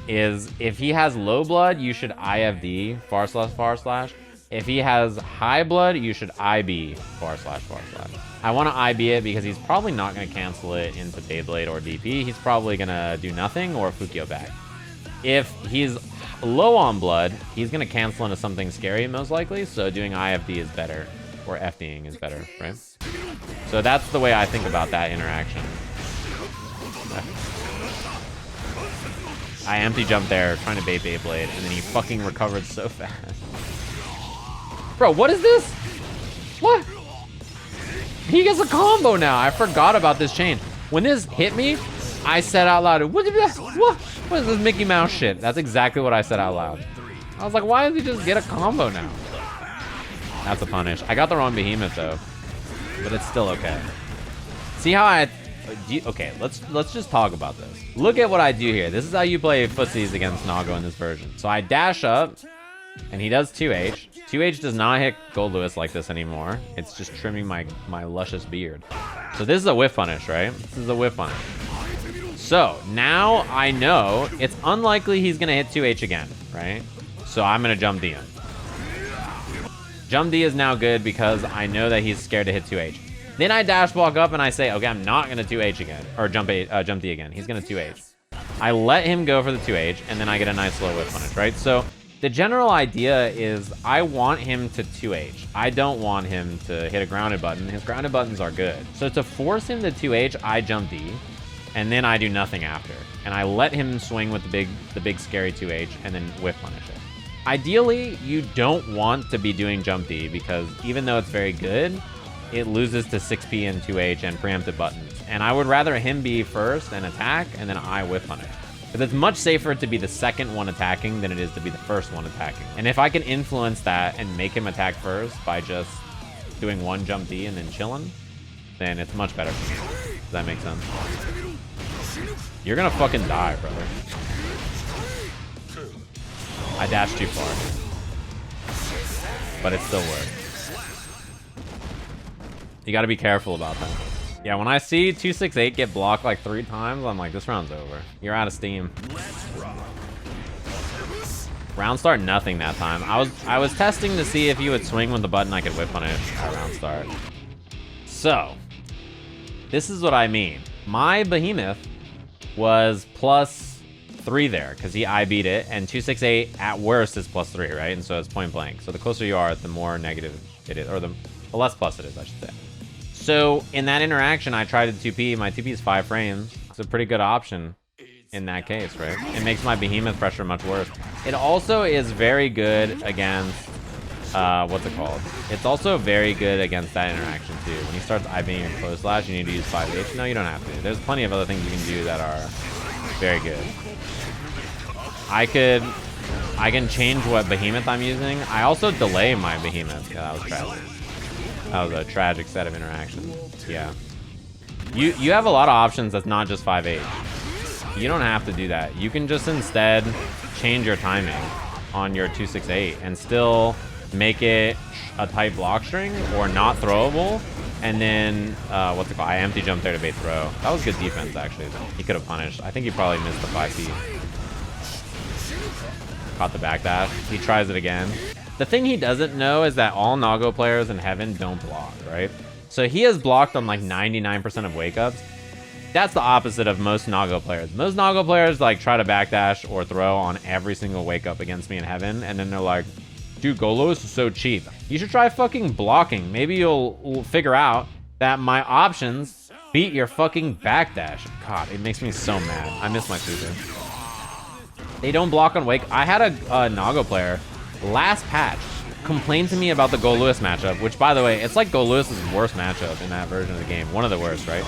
is if he has low blood, you should IFD far slash. If he has high blood, you should IB far slash. I want to IB it because he's probably not going to cancel it into Beyblade or DP. He's probably going to do nothing or Fukio back. If he's low on blood, he's going to cancel into something scary most likely, so doing IFD is better, or FDing is better, right? So that's the way I think about that interaction. I empty jump there, trying to bait Beyblade, and then he fucking recovered so fast. Bro, what is this? What? He gets a combo now. I forgot about this change. When this hit me, I said out loud, what is this Mickey Mouse shit? That's exactly what I said out loud. I was like, why does he just get a combo now? That's a punish. I got the wrong behemoth though, but it's still okay. See how okay, let's just talk about this. Look at what I do here. This is how you play footsies against Nago in this version. So I dash up, and he does 2H. 2H does not hit Goldlewis like this anymore. It's just trimming my luscious beard. So this is a whiff punish, right? This is a whiff punish. So now I know it's unlikely he's gonna hit 2H again, right? So I'm gonna jump D him. Jump D is now good because I know that he's scared to hit 2H. Then I dash block up and I say, okay, I'm not gonna 2H again, or jump D again. He's gonna 2H. I let him go for the 2H, and then I get a nice low whiff punish, right? So the general idea is I want him to 2H. I don't want him to hit a grounded button. His grounded buttons are good. So to force him to 2H, I jump D, and then I do nothing after. And I let him swing with the big scary 2H, and then whiff punish it. Ideally, you don't want to be doing jump D because even though it's very good, it loses to 6P and 2H and preemptive buttons. And I would rather him be first and attack, and then I whiff punish. Because it's much safer to be the second one attacking than it is to be the first one attacking. And if I can influence that and make him attack first by just doing one jump D and then chilling, then it's much better for me. Does that make sense? You're gonna fucking die, brother. I dashed too far. But it still worked. You gotta be careful about that. Yeah, when I see 268 get blocked like 3 times, I'm like, this round's over. You're out of steam. Round start, nothing that time. I was testing to see if he would swing with the button I could whip on it at round start. So, this is what I mean. My behemoth was +3 there because he IB'd it, and 268 at worst is +3, right? And so it's point blank. So the closer you are, the more negative it is, or the less plus it is, I should say. So in that interaction, I tried to 2P. My 2P is 5 frames. It's a pretty good option in that case, right? It makes my behemoth pressure much worse. It also is very good against, what's it called? It's also very good against that interaction too. When he starts IBing your close slash, you need to use 5H. No, you don't have to. There's plenty of other things you can do that are very good. I can change what behemoth I'm using. I also delay my behemoth. Yeah, that was tragic. That was a tragic set of interactions. Yeah. You have a lot of options that's not just 5-8. You don't have to do that. You can just instead change your timing on your 268 and still make it a tight block string or not throwable. And then, what's it called? I empty jump there to bait throw. That was good defense, actually. He could have punished. I think he probably missed the 5P. Caught the backdash. He tries it again. The thing he doesn't know is that all Nago players in Heaven don't block, right? So he has blocked on like 99% of wake-ups. That's the opposite of most Nago players. Most Nago players like try to backdash or throw on every single wake-up against me in Heaven, and then they're like, dude, Goldlewis is so cheap. You should try fucking blocking. Maybe you'll figure out that my options beat your fucking backdash. God, it makes me so mad. I miss my super. They don't block on wake. I had a Nago player last patch complained to me about the Goldlewis matchup, which by the way, it's like Goldlewis's worst matchup in that version of the game. One of the worst, right?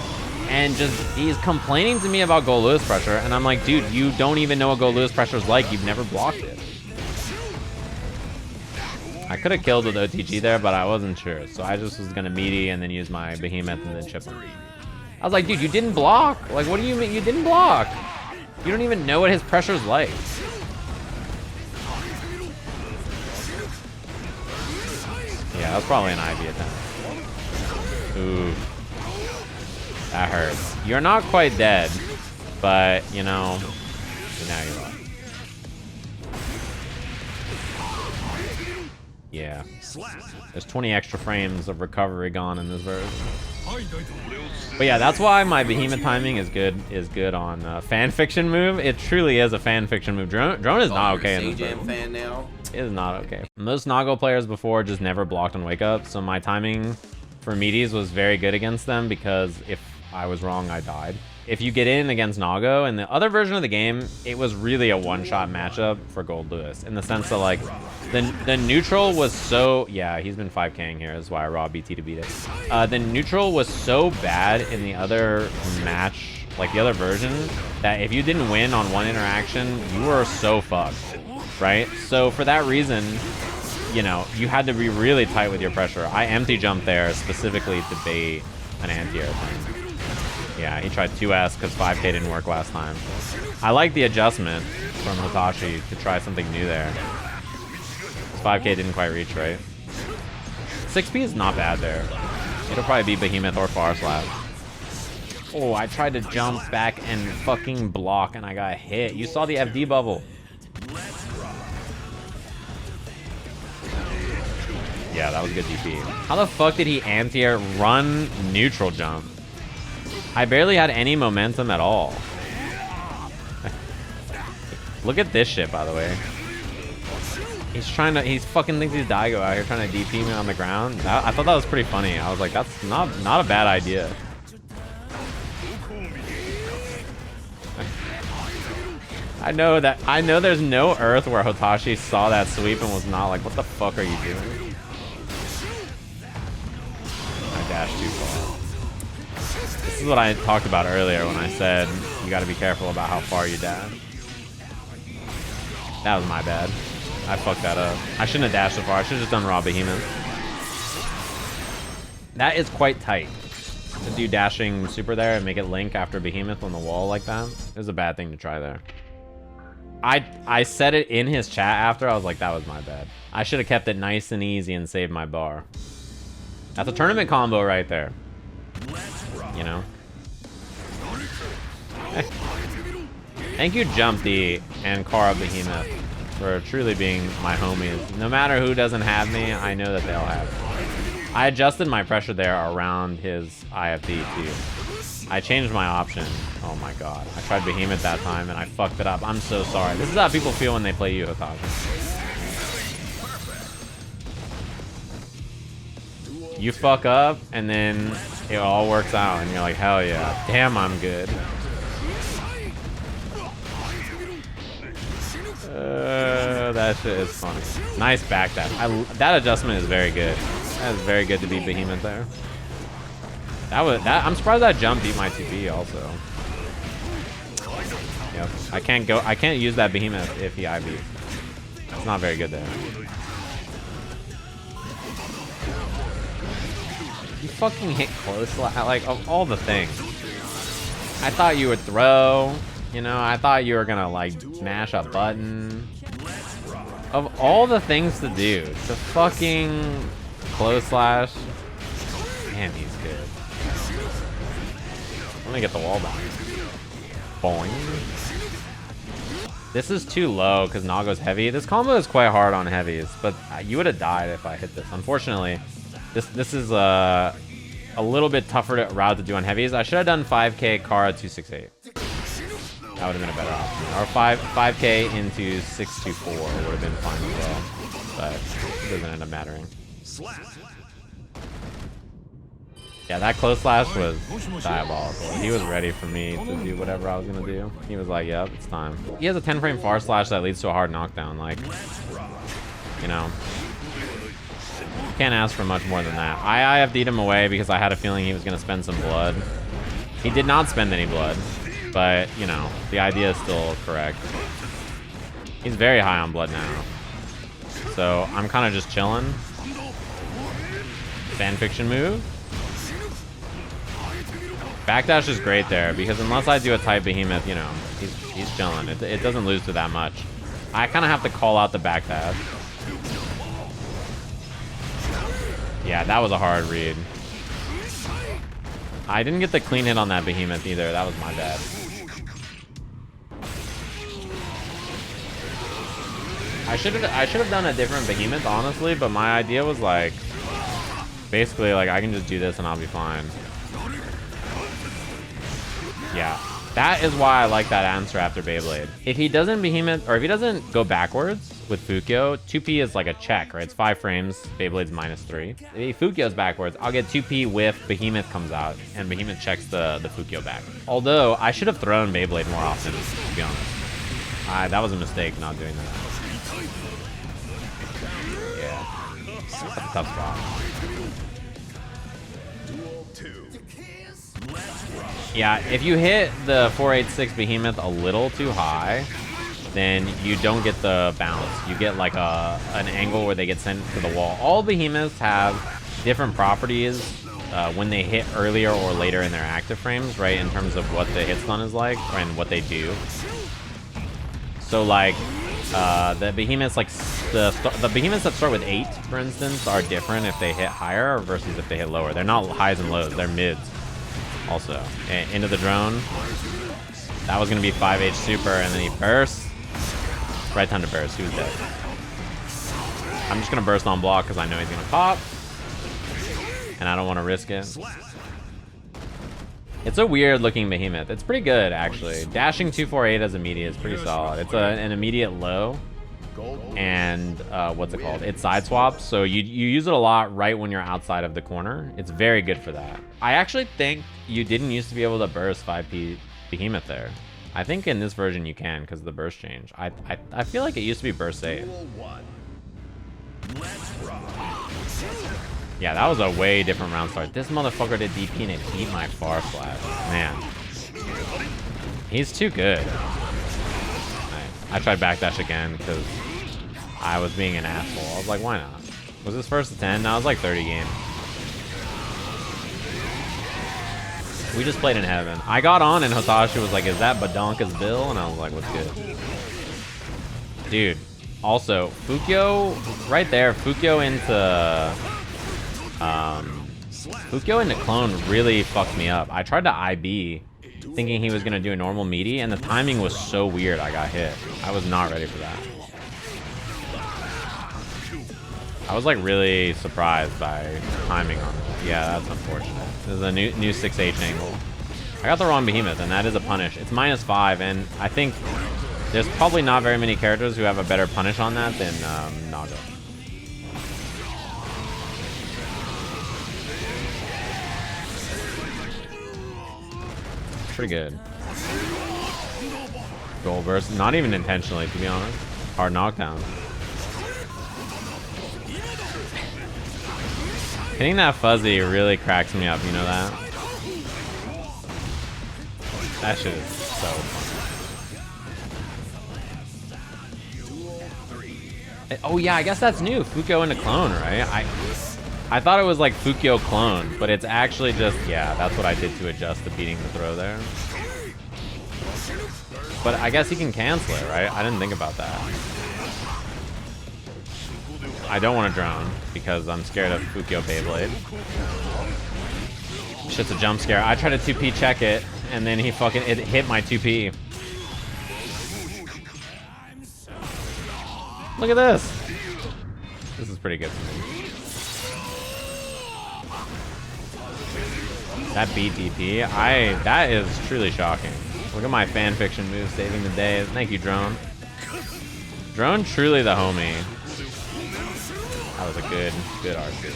and just he's complaining to me about Goldlewis pressure, and I'm like, dude, you don't even know what Goldlewis pressure is like. You've never blocked it. I could have killed with OTG there, but I wasn't sure, so I just was gonna meaty and then use my behemoth and then chip him. I was like, dude, you didn't block. Like, what do you mean you didn't block? You don't even know what his pressure's like. Yeah, that's probably an IV attempt. Ooh. That hurts. You're not quite dead, but, you know, now you're up. Yeah. There's 20 extra frames of recovery gone in this version. But yeah, that's why my behemoth timing is good on fanfiction move. It truly is a fanfiction move. Drone is not okay in this version. Fan now. It is not okay. Most Nago players before just never blocked on wake up, so my timing for meaties was very good against them because if I was wrong, I died. If you get in against Nago, in the other version of the game, it was really a one-shot matchup for Goldlewis in the sense that, like, the neutral was so... Yeah, he's been 5K'ing here. That's why I raw BT to beat it. The neutral was so bad in the other match, like the other version, that if you didn't win on one interaction, you were so fucked, right? So for that reason, you know, you had to be really tight with your pressure. I empty jumped there specifically to bait an anti-air thing. Yeah, he tried 2S because 5K didn't work last time. I like the adjustment from Hotashi to try something new there. 5K didn't quite reach, right? 6P is not bad there. It'll probably be Behemoth or Far Slap. Oh, I tried to jump back and fucking block and I got hit. You saw the FD bubble. Yeah, that was good DP. How the fuck did he anti-air run neutral jump? I barely had any momentum at all. Look at this shit, by the way. He's fucking thinks he's Daigo out here trying to DP me on the ground. I thought that was pretty funny. I was like, that's not a bad idea. I know there's no earth where Hotashi saw that sweep and was not like, what the fuck are you doing? I dashed too far. This is what I talked about earlier when I said you gotta be careful about how far you dash. That was my bad. I fucked that up. I shouldn't have dashed so far. I should have just done raw behemoth. That is quite tight. To do dashing super there and make it link after behemoth on the wall like that. It was a bad thing to try there. I said it in his chat after. I was like, that was my bad. I should have kept it nice and easy and saved my bar. That's a tournament combo right there. You know? Thank you, Jumpy and Kara Behemoth, for truly being my homies. No matter who doesn't have me, I know that they'll have me. I adjusted my pressure there around his IFD too. I changed my option. Oh my god. I tried Behemoth that time and I fucked it up. I'm so sorry. This is how people feel when they play you, Hotashi. You fuck up and then it all works out and you're like, hell yeah. Damn, I'm good. That shit is funny. Nice back dash. That adjustment is very good. That is very good to beat Behemoth there. I'm surprised that jump beat my TP also. Yep. I can't use that Behemoth if he IB. It's not very good there. You fucking hit close, like, of all the things. I thought you would throw, you know, I thought you were gonna, like, mash a button. Of all the things to do, to fucking close slash. Damn, he's good. Let me get the wall back. Boing. This is too low because Nago's heavy. This combo is quite hard on heavies, but you would have died if I hit this. Unfortunately, this is a little bit tougher route to do on heavies. I should have done 5K Kara 268. That would have been a better option. Or 5K into 624 would have been fine as well. But it doesn't end up mattering. Yeah, that close slash was diabolical. He was ready for me to do whatever I was going to do. He was like, yep, it's time. He has a 10 frame far slash that leads to a hard knockdown. Like, you know, can't ask for much more than that. I IFD'd him away because I had a feeling he was going to spend some blood. He did not spend any blood, but, you know, the idea is still correct. He's very high on blood now. So I'm kind of just chilling. Fanfiction move. Backdash is great there, because unless I do a type behemoth, you know, he's chilling. It doesn't lose to that much. I kind of have to call out the backdash. Yeah, that was a hard read. I didn't get the clean hit on that behemoth either. That was my bad. I should have done a different behemoth, honestly, but my idea was like, basically, like, I can just do this and I'll be fine. Yeah, that is why I like that answer after Beyblade. If he doesn't behemoth, or if he doesn't go backwards with Fukyo, 2P is like a check, right? It's 5 frames, Beyblade's -3. If Fukyo's backwards, I'll get 2P with behemoth comes out, and behemoth checks the Fukyo back. Although, I should have thrown Beyblade more often, to be honest. That was a mistake not doing that. Yeah, that's a tough spot. Yeah, if you hit the 486 behemoth a little too high, then you don't get the bounce. You get like an angle where they get sent to the wall. All behemoths have different properties when they hit earlier or later in their active frames, right? In terms of what the hit stun is like and what they do. So like the behemoths, like the behemoths that start with 8, for instance, are different if they hit higher versus if they hit lower. They're not highs and lows, they're mids. Also, into the drone. That was gonna be 5H super, and then he bursts. Right time to burst. He was dead. I'm just gonna burst on block because I know he's gonna pop, and I don't want to risk it. It's a weird looking behemoth. It's pretty good actually. Dashing 248 as immediate is pretty solid. It's an immediate low, and what's it called? It side swaps, so you use it a lot right when you're outside of the corner. It's very good for that. I actually think you didn't used to be able to burst 5P behemoth there. I think in this version you can because of the burst change. I feel like it used to be burst safe. Yeah, that was a way different round start. This motherfucker did DP and it beat my far flash. Man, he's too good. I tried backdash again because I was being an asshole. I was like, why not? Was this first to 10? No, it was like 30 games. We just played in heaven. I got on and Hotashi was like, is that Badonka's bill? And I was like, what's good? Dude, also, Fukyo, right there, Fukyo into clone really fucked me up. I tried to IB thinking he was gonna do a normal meaty, and the timing was so weird I got hit. I was not ready for that. I was like really surprised by timing on it. Yeah, that's unfortunate. This is a new 6H angle. I got the wrong behemoth, and that is a punish. It's -5, and I think there's probably not very many characters who have a better punish on that than Nago. Pretty good. Goal burst, not even intentionally, to be honest. Hard knockdown. Hitting that fuzzy really cracks me up, you know that? That shit is so fun. Oh yeah, I guess that's new. Fukyo into clone, right? I thought it was like Fukyo clone, but it's actually just, yeah, that's what I did to adjust the beating the throw there. But I guess he can cancel it, right? I didn't think about that. I don't want to drone because I'm scared of Fukyo Beyblade. Shit's a jump scare. I tried to 2P check it, and then it hit my 2P. Look at this. This is pretty good for me. That BTP, that is truly shocking. Look at my fanfiction move saving the day. Thank you, Drone. Drone, truly the homie. That was a good RC.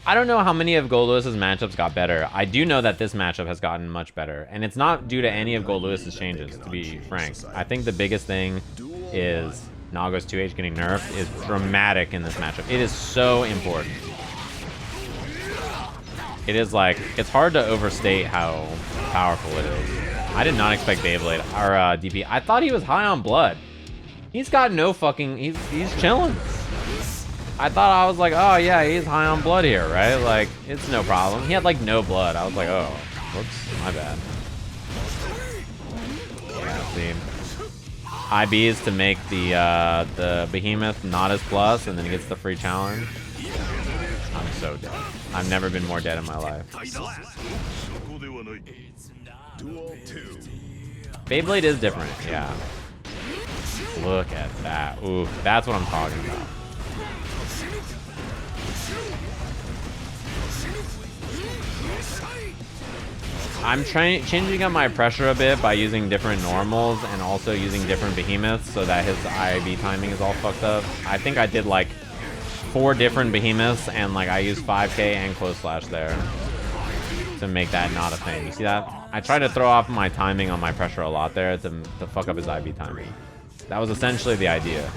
I don't know how many of Goldlewis's matchups got better. I do know that this matchup has gotten much better, and it's not due to any of Goldlewis's changes, to be frank. I think the biggest thing is Nago's 2H getting nerfed is dramatic in this matchup. It is so important. It is like, it's hard to overstate how powerful it is. I did not expect Beyblade, or DP. I thought he was high on blood. He's got no fucking, he's chilling. I thought, I was like, oh yeah, he's high on blood here, right? Like, it's no problem. He had like no blood. I was like, oh, whoops, my bad. Yeah, see. IBs to make the behemoth not as plus, and then he gets the free challenge. I'm so dead. I've never been more dead in my life. Beyblade is different, yeah. Look at that. Ooh, that's what I'm talking about. I'm changing up my pressure a bit by using different normals and also using different behemoths so that his IIB timing is all fucked up. I think I did like 4 different behemoths and like I used 5k and close slash there to make that not a thing. You see that? I tried to throw off my timing on my pressure a lot there to fuck up his IB timing. That was essentially the idea.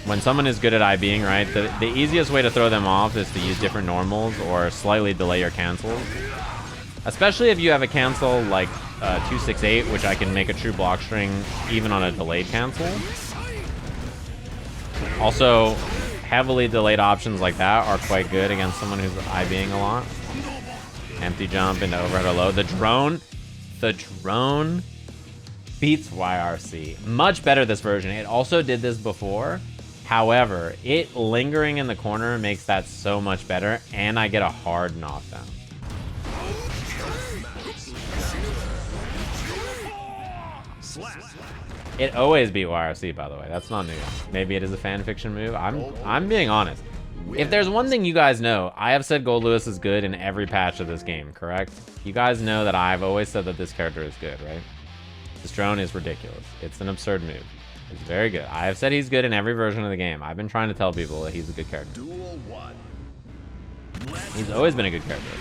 When someone is good at IBing, right, the easiest way to throw them off is to use different normals or slightly delay your cancels. Especially if you have a cancel like 268, which I can make a true block string even on a delayed cancel. Also, heavily delayed options like that are quite good against someone who's IBing a lot. Empty jump into overhead or low. The drone beats YRC. Much better this version. It also did this before. However, it lingering in the corner makes that so much better, and I get a hard knockdown. It always beat YRC, by the way. That's not new. Maybe it is a fan fiction move. I'm being honest. If there's one thing you guys know, I have said Goldlewis is good in every patch of this game, correct? You guys know that I've always said that this character is good, right? This drone is ridiculous. It's an absurd move. It's very good. I have said he's good in every version of the game. I've been trying to tell people that he's a good character. He's always been a good character.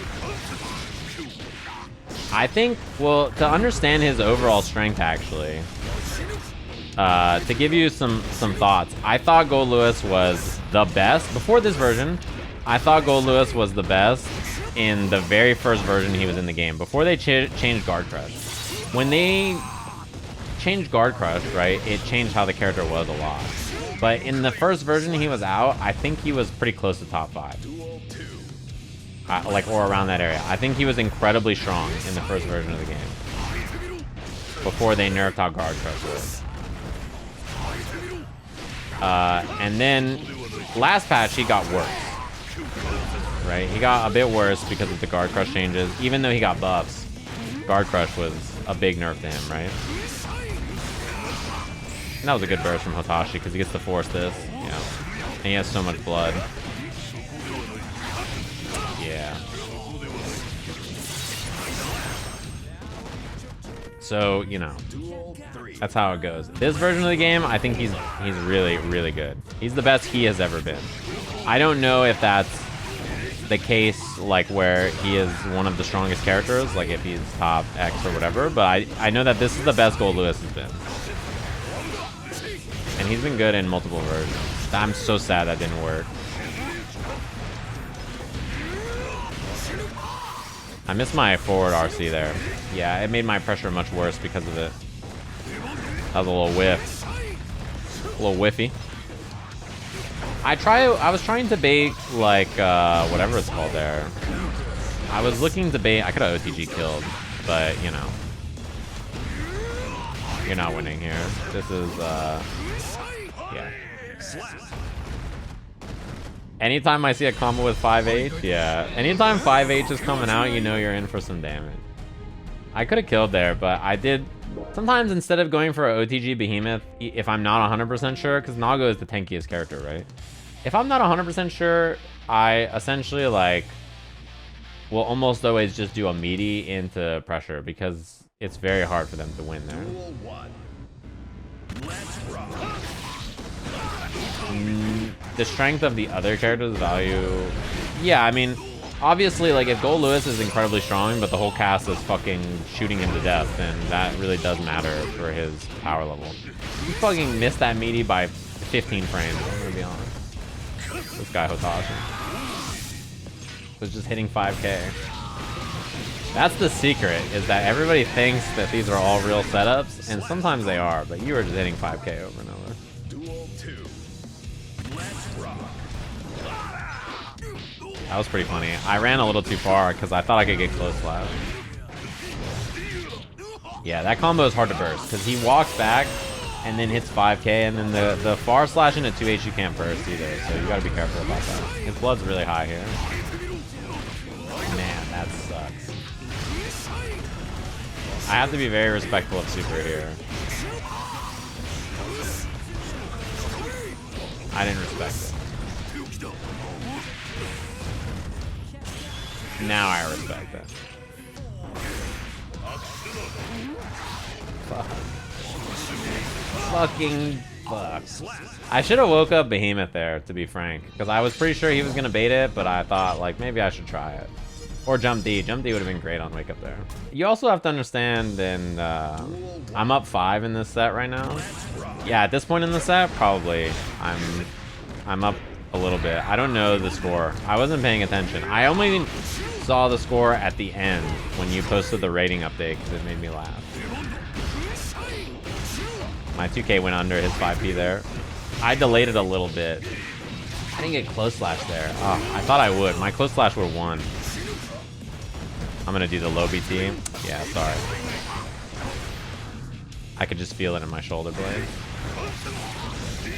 I think, well, to understand his overall strength, actually, to give you some thoughts, I thought Goldlewis was the best. Before this version, I thought Goldlewis was the best in the very first version he was in the game, before they changed Guard Crush. When they changed Guard Crush, right, it changed how the character was a lot. But in the first version he was out, I think he was pretty close to top 5. Like, or around that area. I think he was incredibly strong in the first version of the game, before they nerfed how Guard Crush was. And then last patch he got worse, right? He got a bit worse because of the Guard Crush changes. Even though he got buffs, Guard Crush was a big nerf to him, right? And that was a good burst from Hotashi because he gets to force this, you know, and he has so much blood. Yeah. So, you know, that's how it goes. This version of the game, I think he's really, really good. He's the best he has ever been. I don't know if that's the case, like, where he is one of the strongest characters, like if he's top X or whatever, but I know that this is the best Goldlewis has been. And he's been good in multiple versions. I'm so sad that didn't work. I missed my forward RC there. Yeah, it made my pressure much worse because of it. That was a little whiff. A little whiffy. I was trying to bait, like, whatever it's called there. I was looking to bait. I could have OTG killed, but, you know. You're not winning here. This is, yeah. Anytime I see a combo with 5H, yeah. Anytime 5H is coming out, you know you're in for some damage. I could have killed there, but I did. Sometimes instead of going for an OTG behemoth, if I'm not 100% sure, because Nago is the tankiest character, right? If I'm not 100% sure, I essentially, like, will almost always just do a meaty into pressure because it's very hard for them to win there. The strength of the other characters' value, yeah, I mean, obviously, like, if Goldlewis is incredibly strong, but the whole cast is fucking shooting him to death, then that really does matter for his power level. You fucking missed that meaty by 15 frames, I'm gonna be honest. This guy Hotashi. was just hitting 5K. That's the secret, is that everybody thinks that these are all real setups, and sometimes they are, but you were just hitting 5K over and over. Duel 2. Let's rock. That was pretty funny. I ran a little too far because I thought I could get close slash. Yeah, that combo is hard to burst because he walks back and then hits 5K, and then the far slash into 2H you can't burst either, so you gotta be careful about that. His blood's really high here. Man, that sucks. I have to be very respectful of super here. I didn't respect it. Now I respect it. Fuck. Fucking fuck. I should have woke up Behemoth there, to be frank, because I was pretty sure he was gonna bait it, but I thought like maybe I should try it. Or jump D. Jump D would have been great on wake up there. You also have to understand, and I'm up 5 in this set right now. Yeah, at this point in the set, probably I'm up a little bit. I don't know the score. I wasn't paying attention. I only saw the score at the end when you posted the rating update because it made me laugh. My 2K went under his 5P there. I delayed it a little bit. I didn't get close slash there. Oh, I thought I would. My close slash would have won. I'm gonna do the low BT. Yeah, sorry. I could just feel it in my shoulder blade.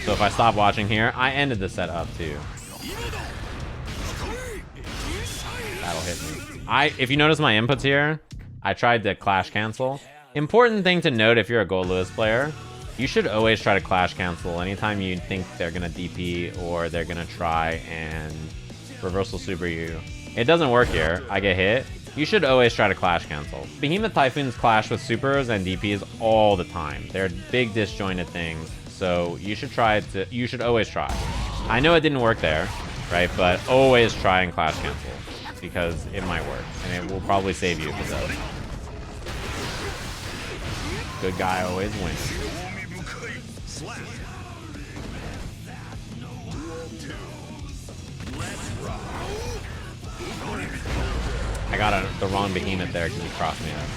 So if I stop watching here, I ended the set up too. That'll hit me. If you notice my inputs here, I tried to clash cancel. Important thing to note if you're a Goldlewis player, you should always try to clash cancel anytime you think they're gonna DP or they're gonna try and reversal super you. It doesn't work here. I get hit. You should always try to clash cancel. Behemoth Typhoons clash with supers and DPs all the time. They're big disjointed things. So you should always try. I know it didn't work there, right? But always try and clash cancel because it might work and it will probably save you if it does. Good guy always wins. I got the wrong Behemoth there because he crossed me up.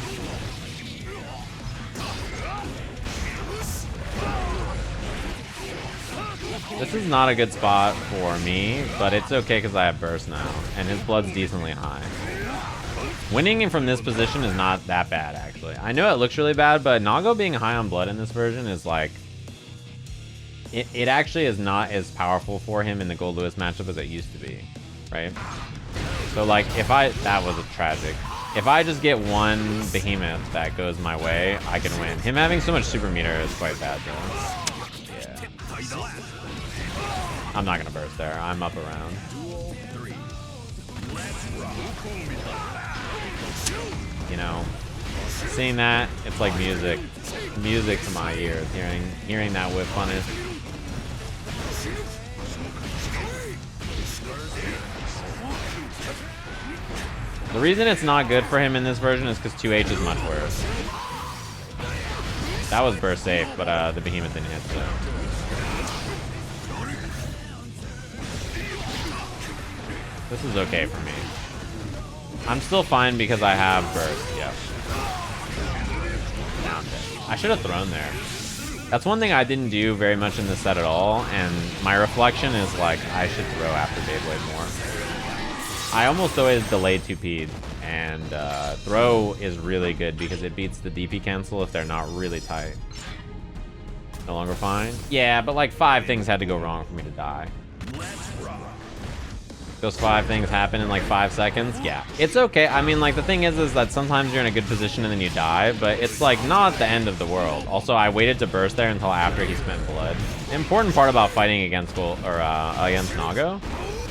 This is not a good spot for me, but it's okay because I have burst now, and his blood's decently high. Winning from this position is not that bad, actually. I know it looks really bad, but Nago being high on blood in this version is like... It actually is not as powerful for him in the Goldlewis matchup as it used to be, right? So like, that was a tragic. If I just get one Behemoth that goes my way, I can win. Him having so much super meter is quite bad though. Yeah. I'm not gonna burst there. I'm up around. You know, seeing that, it's like music. Music to my ears, hearing that whip punish. The reason it's not good for him in this version is because 2H is much worse. That was burst safe, but the Behemoth didn't hit, so. This is okay for me. I'm still fine because I have burst, yep. Now I'm dead. I should have thrown there. That's one thing I didn't do very much in this set at all, and my reflection is like, I should throw after Beyblade more. I almost always delay 2P'd, and throw is really good because it beats the DP cancel if they're not really tight. No longer fine? Yeah, but like 5 things had to go wrong for me to die. Those 5 things happen in like 5 seconds? Yeah. It's okay. I mean, like, the thing is that sometimes you're in a good position and then you die, but it's like not the end of the world. Also, I waited to burst there until after he spent blood. The important part about fighting against against Nago,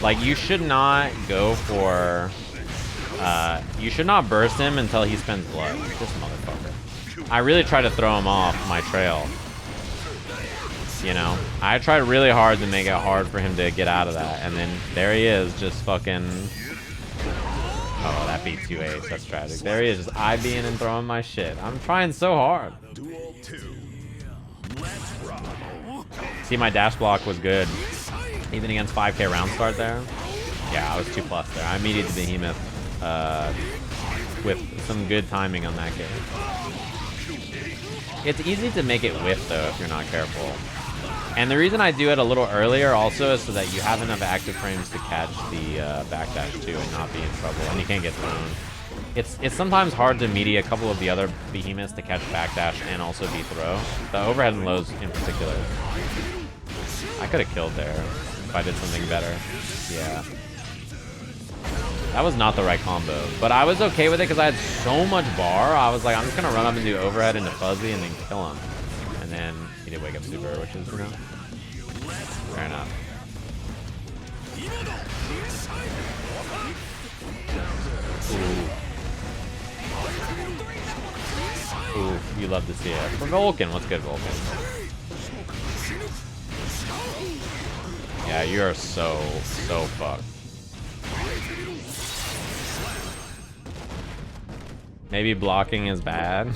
like, you should not go for... you should not burst him until he spends blood. This motherfucker. I really try to throw him off my trail. You know? I tried really hard to make it hard for him to get out of that. And then there he is, just fucking... Oh, that beat 2H. That's tragic. There he is, just IBing and throwing my shit. I'm trying so hard. See, my dash block was good. Even against 5K round start there. Yeah, I was 2+ there. I immediately behemoth with some good timing on that game. It's easy to make it whiff though if you're not careful. And the reason I do it a little earlier also is so that you have enough active frames to catch the backdash too and not be in trouble, and you can't get thrown. It's sometimes hard to media a couple of the other behemoths to catch backdash and also be throw. The overhead and lows in particular. I could have killed there if I did something better. Yeah. That was not the right combo, but I was okay with it because I had so much bar. I was like, I'm just gonna run up and do overhead into fuzzy and then kill him. And then he did wake up super, which is, you know, fair enough. Ooh. Ooh, you love to see it. For Vulcan, what's good, Vulcan? Yeah, you're so fucked. Maybe blocking is bad.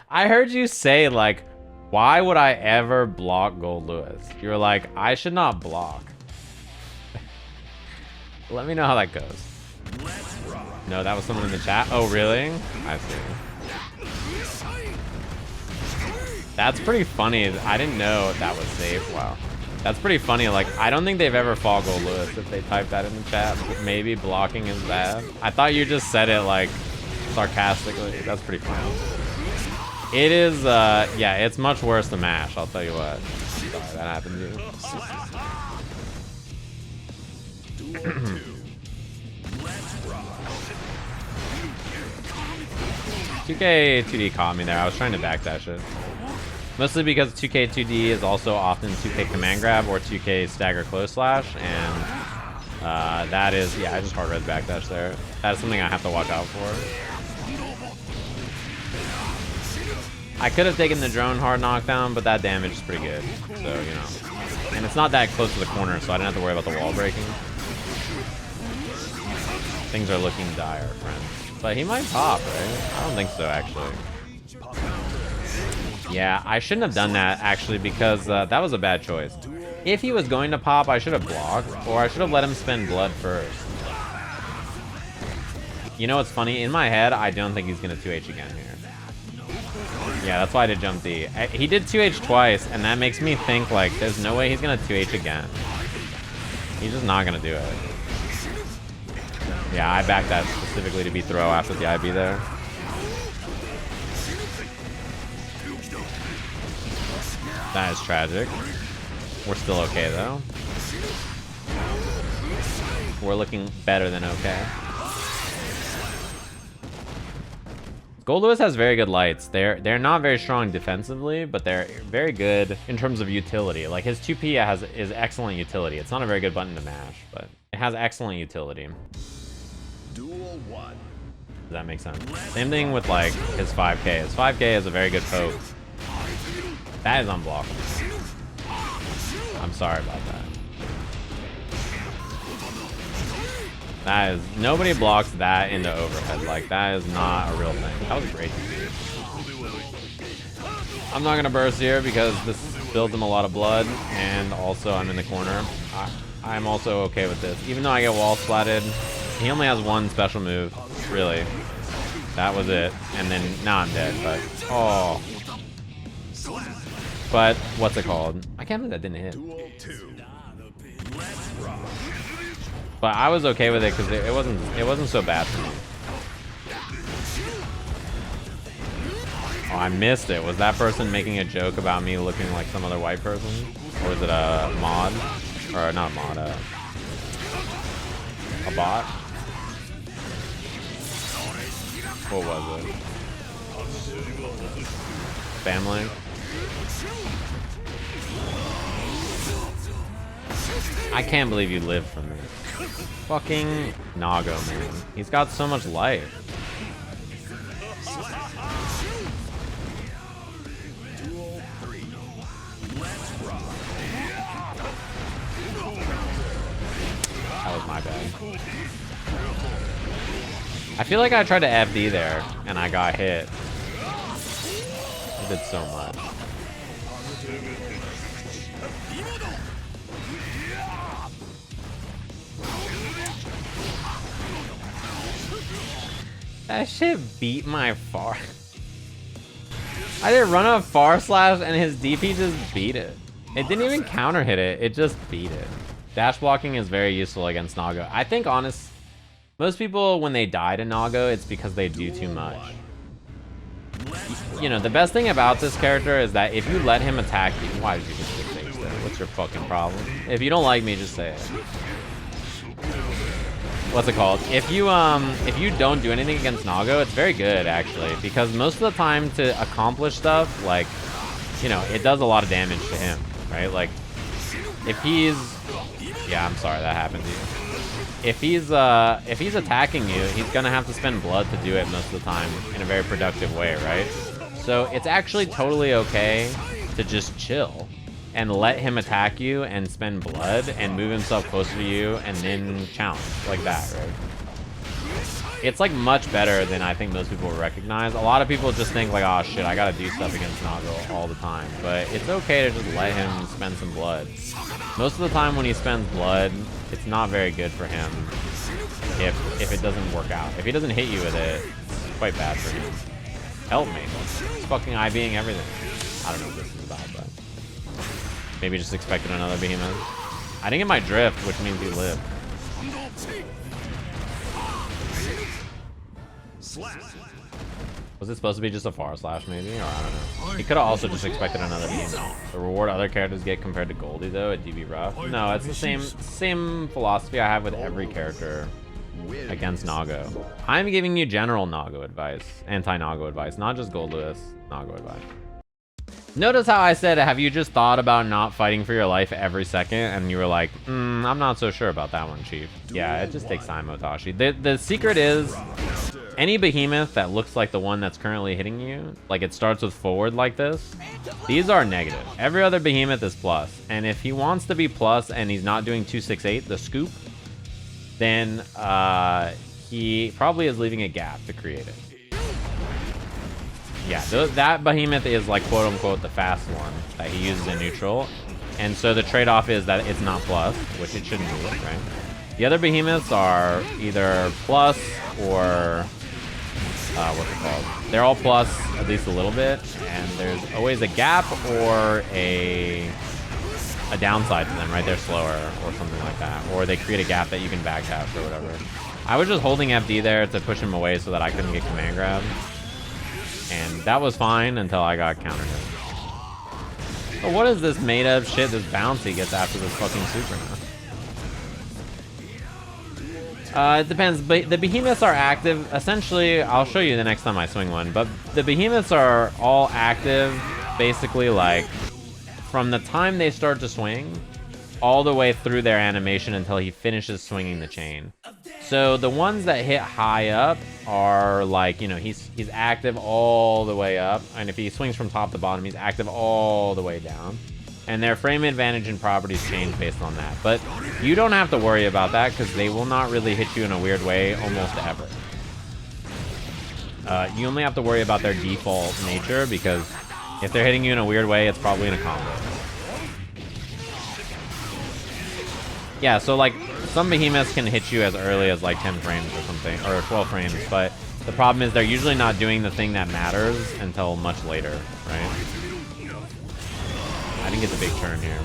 I heard you say, like, why would I ever block Goldlewis? You're like, I should not block. Let me know how that goes. No, that was someone in the chat. Oh, really? I see. That's pretty funny. I didn't know that was safe. Wow. That's pretty funny. Like, I don't think they've ever fought Goldlewis if they typed that in the chat. Maybe blocking is bad. I thought you just said it, like, sarcastically. That's pretty funny. It is, yeah, it's much worse than MASH, I'll tell you what. Sorry, that happened to you. 2K 2D caught me there. I was trying to backdash it. Mostly because 2K 2D is also often 2K command grab or 2K stagger close slash, and that is, yeah, I just hard res backdash there. That's something I have to watch out for. I could have taken the drone hard knockdown, but that damage is pretty good. So, you know. And it's not that close to the corner, so I didn't have to worry about the wall breaking. Things are looking dire, friends. But he might pop, right? I don't think so, actually. Yeah, I shouldn't have done that, actually, because that was a bad choice. If he was going to pop, I should have blocked, or I should have let him spend blood first. You know what's funny? In my head, I don't think he's going to 2H again here. Yeah, that's why I did jump D. He did 2H twice, and that makes me think, like, there's no way he's gonna 2H again. He's just not gonna do it. Yeah, I backed that specifically to be throw after the IB there. That is tragic. We're still okay, though. We're looking better than okay. Goldlewis has very good lights. They're not very strong defensively, but they're very good in terms of utility. Like, his 2P is excellent utility. It's not a very good button to mash, but it has excellent utility. Duel 1. Does that make sense? Same thing with, like, his 5K. His 5K is a very good poke. That is unblockable. I'm sorry about that. That is, nobody blocks that into overhead. Like, that is not a real thing. That was great. I'm not gonna burst here because this builds him a lot of blood, and also I'm in the corner. I'm also okay with this. Even though I get wall splatted, he only has one special move, really. That was it. And then, now I'm dead, but, oh. But, what's it called? I can't believe that didn't hit. But I was okay with it because it wasn't so bad for me. Oh, I missed it. Was that person making a joke about me looking like some other white person? Or was it a mod? Or not a mod, a bot? What was it? Family? I can't believe you lived from this. Fucking Nago, man. He's got so much life. That was my bad. I feel like I tried to FD there, and I got hit. I did so much. That shit beat my far. I did run a far slash and his DP just beat it. It didn't even counter hit it. It just beat it. Dash blocking is very useful against Nago. I think most people when they die to Nago, it's because they do too much. You know, the best thing about this character is that if you let him attack you, why did you just get stage there? What's your fucking problem? If you don't like me, just say it. What's it called? If you don't do anything against Nago, it's very good actually, because most of the time to accomplish stuff, like, you know, it does a lot of damage to him, right? Like, if he's, yeah, I'm sorry that happened to you. If he's attacking you, he's gonna have to spend blood to do it most of the time in a very productive way, right? So it's actually totally okay to just chill and let him attack you and spend blood and move himself closer to you and then challenge like that, right? It's like much better than I think most people recognize. A lot of people just think like, oh shit, I gotta do stuff against Nago all the time. But it's okay to just let him spend some blood. Most of the time when he spends blood, it's not very good for him if it doesn't work out. If he doesn't hit you with it, it's quite bad for him. Help me. He's fucking IVing everything. I don't know what this is about, but maybe just expected another behemoth. I didn't get my drift, which means he lived. Was it supposed to be just a far slash maybe? Or I don't know. He could have also just expected another behemoth. The reward other characters get compared to Goldie though at DB rough. No, it's the same philosophy I have with every character against Nago. I'm giving you general Nago advice, anti-Nago advice, not just Goldlewis Nago advice. Notice how I said, have you just thought about not fighting for your life every second? And you were like, I'm not so sure about that one, Chief. Yeah, it just takes time, Hotashi. The secret is, any behemoth that looks like the one that's currently hitting you, like it starts with forward like this, these are negative. Every other behemoth is plus. And if he wants to be plus and he's not doing 268, the scoop, then he probably is leaving a gap to create it. Yeah, that behemoth is like quote unquote the fast one that he uses in neutral. And so the trade-off is that it's not plus, which it shouldn't be, right? The other behemoths are either plus or what's it called? They're all plus at least a little bit, and there's always a gap or a downside to them, right? They're slower or something like that, or they create a gap that you can backdash or whatever. I was just holding FD there to push him away so that I couldn't get command grab. And that was fine until I got counter hit. But what is this made of shit, this bounce he gets after this fucking super now? It depends, but the behemoths are active. Essentially, I'll show you the next time I swing one, but the behemoths are all active, basically like, from the time they start to swing, all the way through their animation until he finishes swinging the chain. So the ones that hit high up are like, you know, he's active all the way up, and if he swings from top to bottom, he's active all the way down. And their frame advantage and properties change based on that. But you don't have to worry about that because they will not really hit you in a weird way almost ever. You only have to worry about their default nature, because if they're hitting you in a weird way, it's probably in a combo. Yeah, so like some behemoths can hit you as early as like 10 frames or something, or 12 frames, but the problem is they're usually not doing the thing that matters until much later, right? I didn't get the big turn here.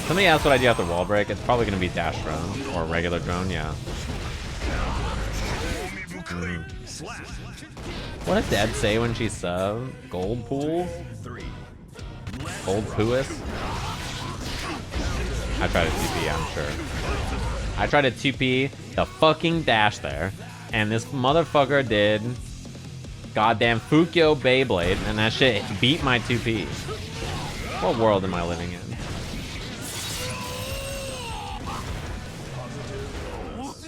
Somebody asked what I do after wall break. It's probably going to be dash drone or regular drone, yeah. What did Dad say when she sub? Gold pools? Gold poois? I tried a 2P, I'm sure. I tried a 2P, the fucking dash there, and this motherfucker did goddamn Fukyo Beyblade, and that shit beat my 2P. What world am I living in?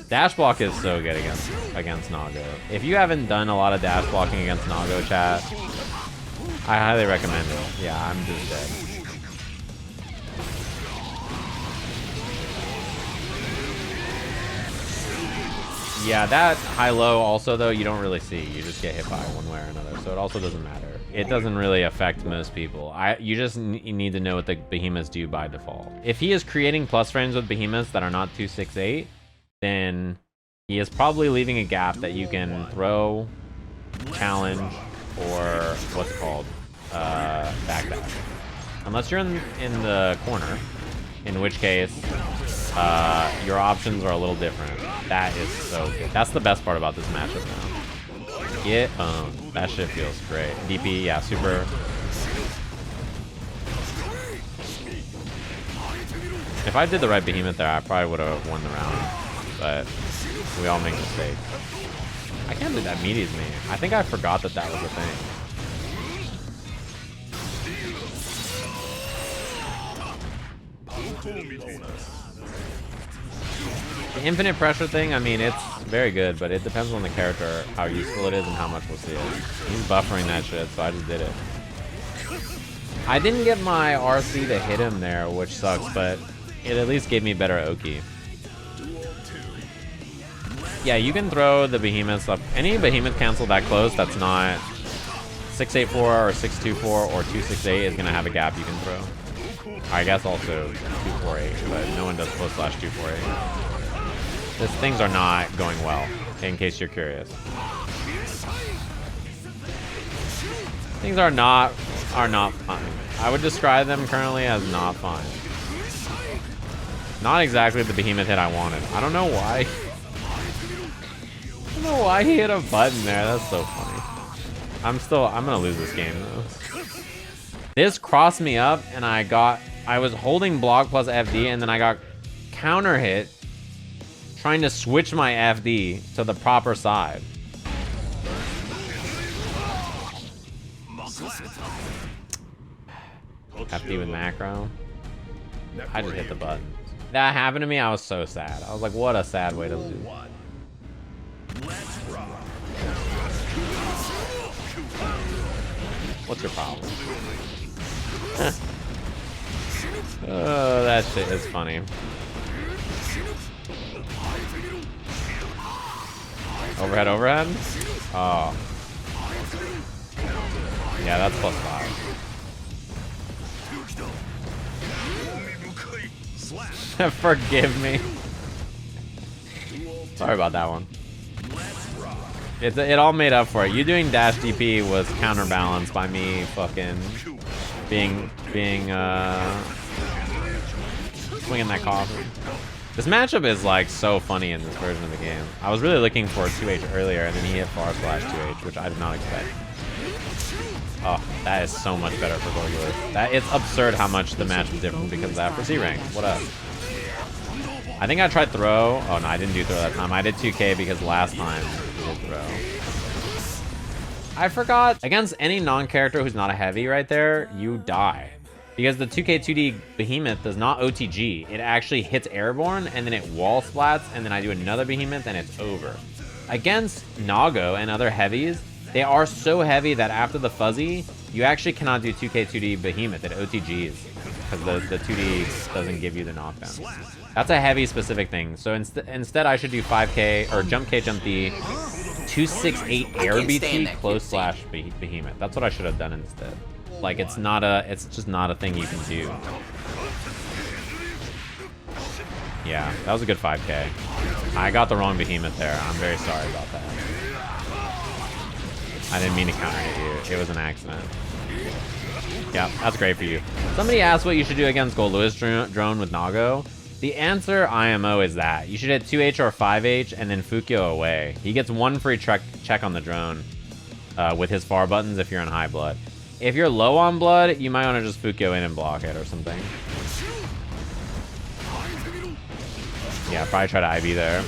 Dash block is so good against Nago. If you haven't done a lot of dash blocking against Nago, chat, I highly recommend it. Yeah, I'm just dead. Yeah, that high-low also, though, you don't really see. You just get hit by one way or another, so it also doesn't matter. It doesn't really affect most people. You just need to know what the behemoths do by default. If he is creating plus frames with behemoths that are not 268, then He is probably leaving a gap that you can throw, challenge, or what's it called? Backdash. Unless you're in the corner, in which case your options are a little different. That is so good. That's the best part about this matchup now. Get that shit feels great. DP, yeah, super. If I did the right behemoth there, I probably would have won the round. But we all make mistakes. I can't believe that meaties me. I think I forgot that that was a thing. The infinite pressure thing, I mean, it's very good, but it depends on the character, how useful it is, and how much we'll see it. He's buffering that shit, so I just did it. I didn't get my RC to hit him there, which sucks, but it at least gave me better Oki. Yeah, you can throw the behemoths up. Any behemoth cancel that close that's not 684 or 624 or 268 is going to have a gap you can throw. I guess also 248, but no one does /248. These things are not going well, in case you're curious. Things are not fine. I would describe them currently as not fine. Not exactly the behemoth hit I wanted. I don't know why. I don't know why he hit a button there. That's so funny. I'm gonna lose this game though. This crossed me up and I was holding block plus FD and then I got counter hit trying to switch my FD to the proper side. FD with macro. I just hit the button. That happened to me, I was so sad. I was like, what a sad way to lose. What's your problem? Oh, that shit is funny. Overhead, overhead? Oh. Yeah, that's +5. Forgive me. Sorry about that one. It all made up for it. You doing dash DP was counterbalanced by me fucking being swinging that coffin. This matchup is like so funny in this version of the game. I was really looking for 2H earlier and then he hit /2H, which I did not expect. Oh, that is so much better for Goldlewis. It's absurd how much the match is different because of that for C rank. What up? I think I tried throw. Oh no, I didn't do throw that time. I did 2K because last time I did throw. I forgot. Against any non-character who's not a heavy right there, you die. Because the 2K2D behemoth does not OTG. It actually hits airborne and then it wall splats and then I do another behemoth and it's over. Against Nago and other heavies, they are so heavy that after the fuzzy, you actually cannot do 2K2D behemoth. It OTGs because the 2D doesn't give you the knockdown. That's a heavy specific thing. So instead I should do 5K or jump K, jump D, 268 air BT close / behemoth. That's what I should have done instead. Like it's just not a thing you can do. Yeah, that was a good 5K. I got the wrong behemoth there. I'm very sorry about that. I didn't mean to counter hit you. It was an accident. Yeah, that's great for you. Somebody asked what you should do against Goldlewis drone with Nago. The answer IMO is that. You should hit 2H or 5H and then Fukyo away. He gets one free check on the drone with his far buttons if you're in high blood. If you're low on blood, you might want to just Fukyo in and block it or something. Yeah, probably try to IB there.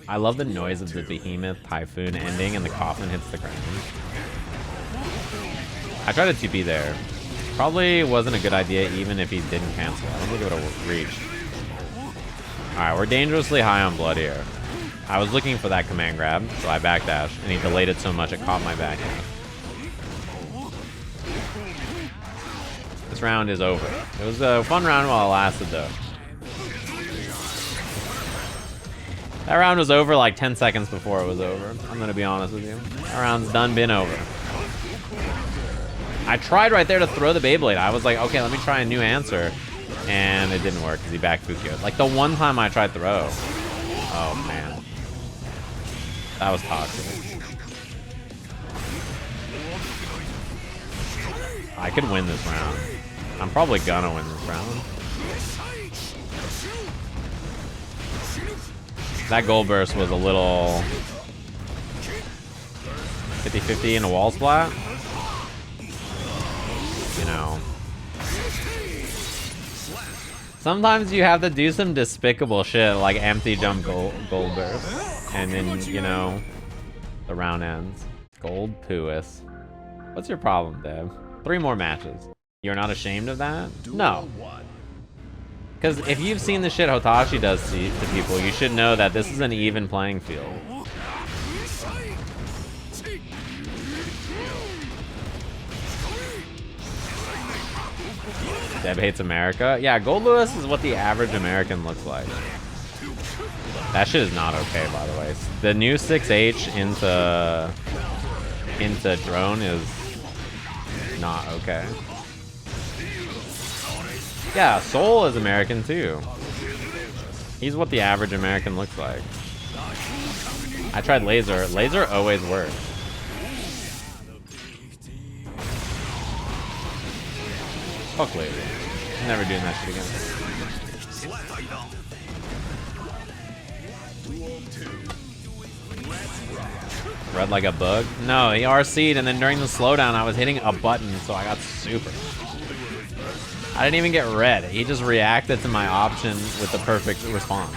I love the noise of the behemoth Typhoon ending and the coffin hits the ground. I tried a 2P there. Probably wasn't a good idea even if he didn't cancel. I don't think it would have reached. Alright, we're dangerously high on blood here. I was looking for that command grab, so I backdashed, and he delayed it so much it caught my back end. This round is over. It was a fun round while it lasted, though. That round was over like 10 seconds before it was over. I'm gonna be honest with you. That round's done been over. I tried right there to throw the Beyblade. I was like, okay, let me try a new answer. And it didn't work because he back Fukio'd. Like the one time I tried throw. Oh man. That was toxic. I could win this round. I'm probably gonna win this round. That gold burst was a little 50-50 in a wall splat. You know. Sometimes you have to do some despicable shit like empty jump gold burst. And then, you know, the round ends. Gold Puis. What's your problem, Deb? 3 more matches. You're not ashamed of that? No. Because if you've seen the shit Hotashi does to people, you should know that this is an even playing field. Deb hates America? Yeah, Goldlewis is what the average American looks like. That shit is not okay, by the way. The new 6H into drone is not okay. Yeah, Soul is American too. He's what the average American looks like. I tried laser. Laser always works. Fuck laser. I'm never doing that shit again. Red like a bug? No, he RC'd and then during the slowdown I was hitting a button, so I got super. I didn't even get red. He just reacted to my option with the perfect response.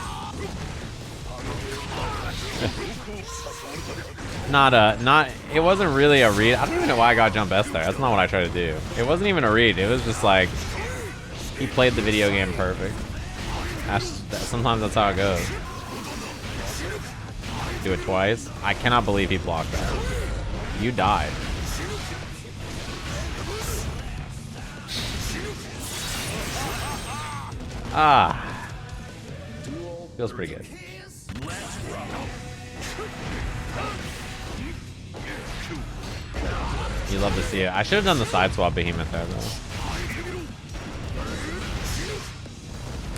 It wasn't really a read. I don't even know why I got jump S there. That's not what I tried to do. It wasn't even a read. It was just like, he played the video game perfect. Sometimes that's how it goes. Do it twice. I cannot believe he blocked that. You died. Ah. Feels pretty good. You love to see it. I should have done the side swap behemoth there though.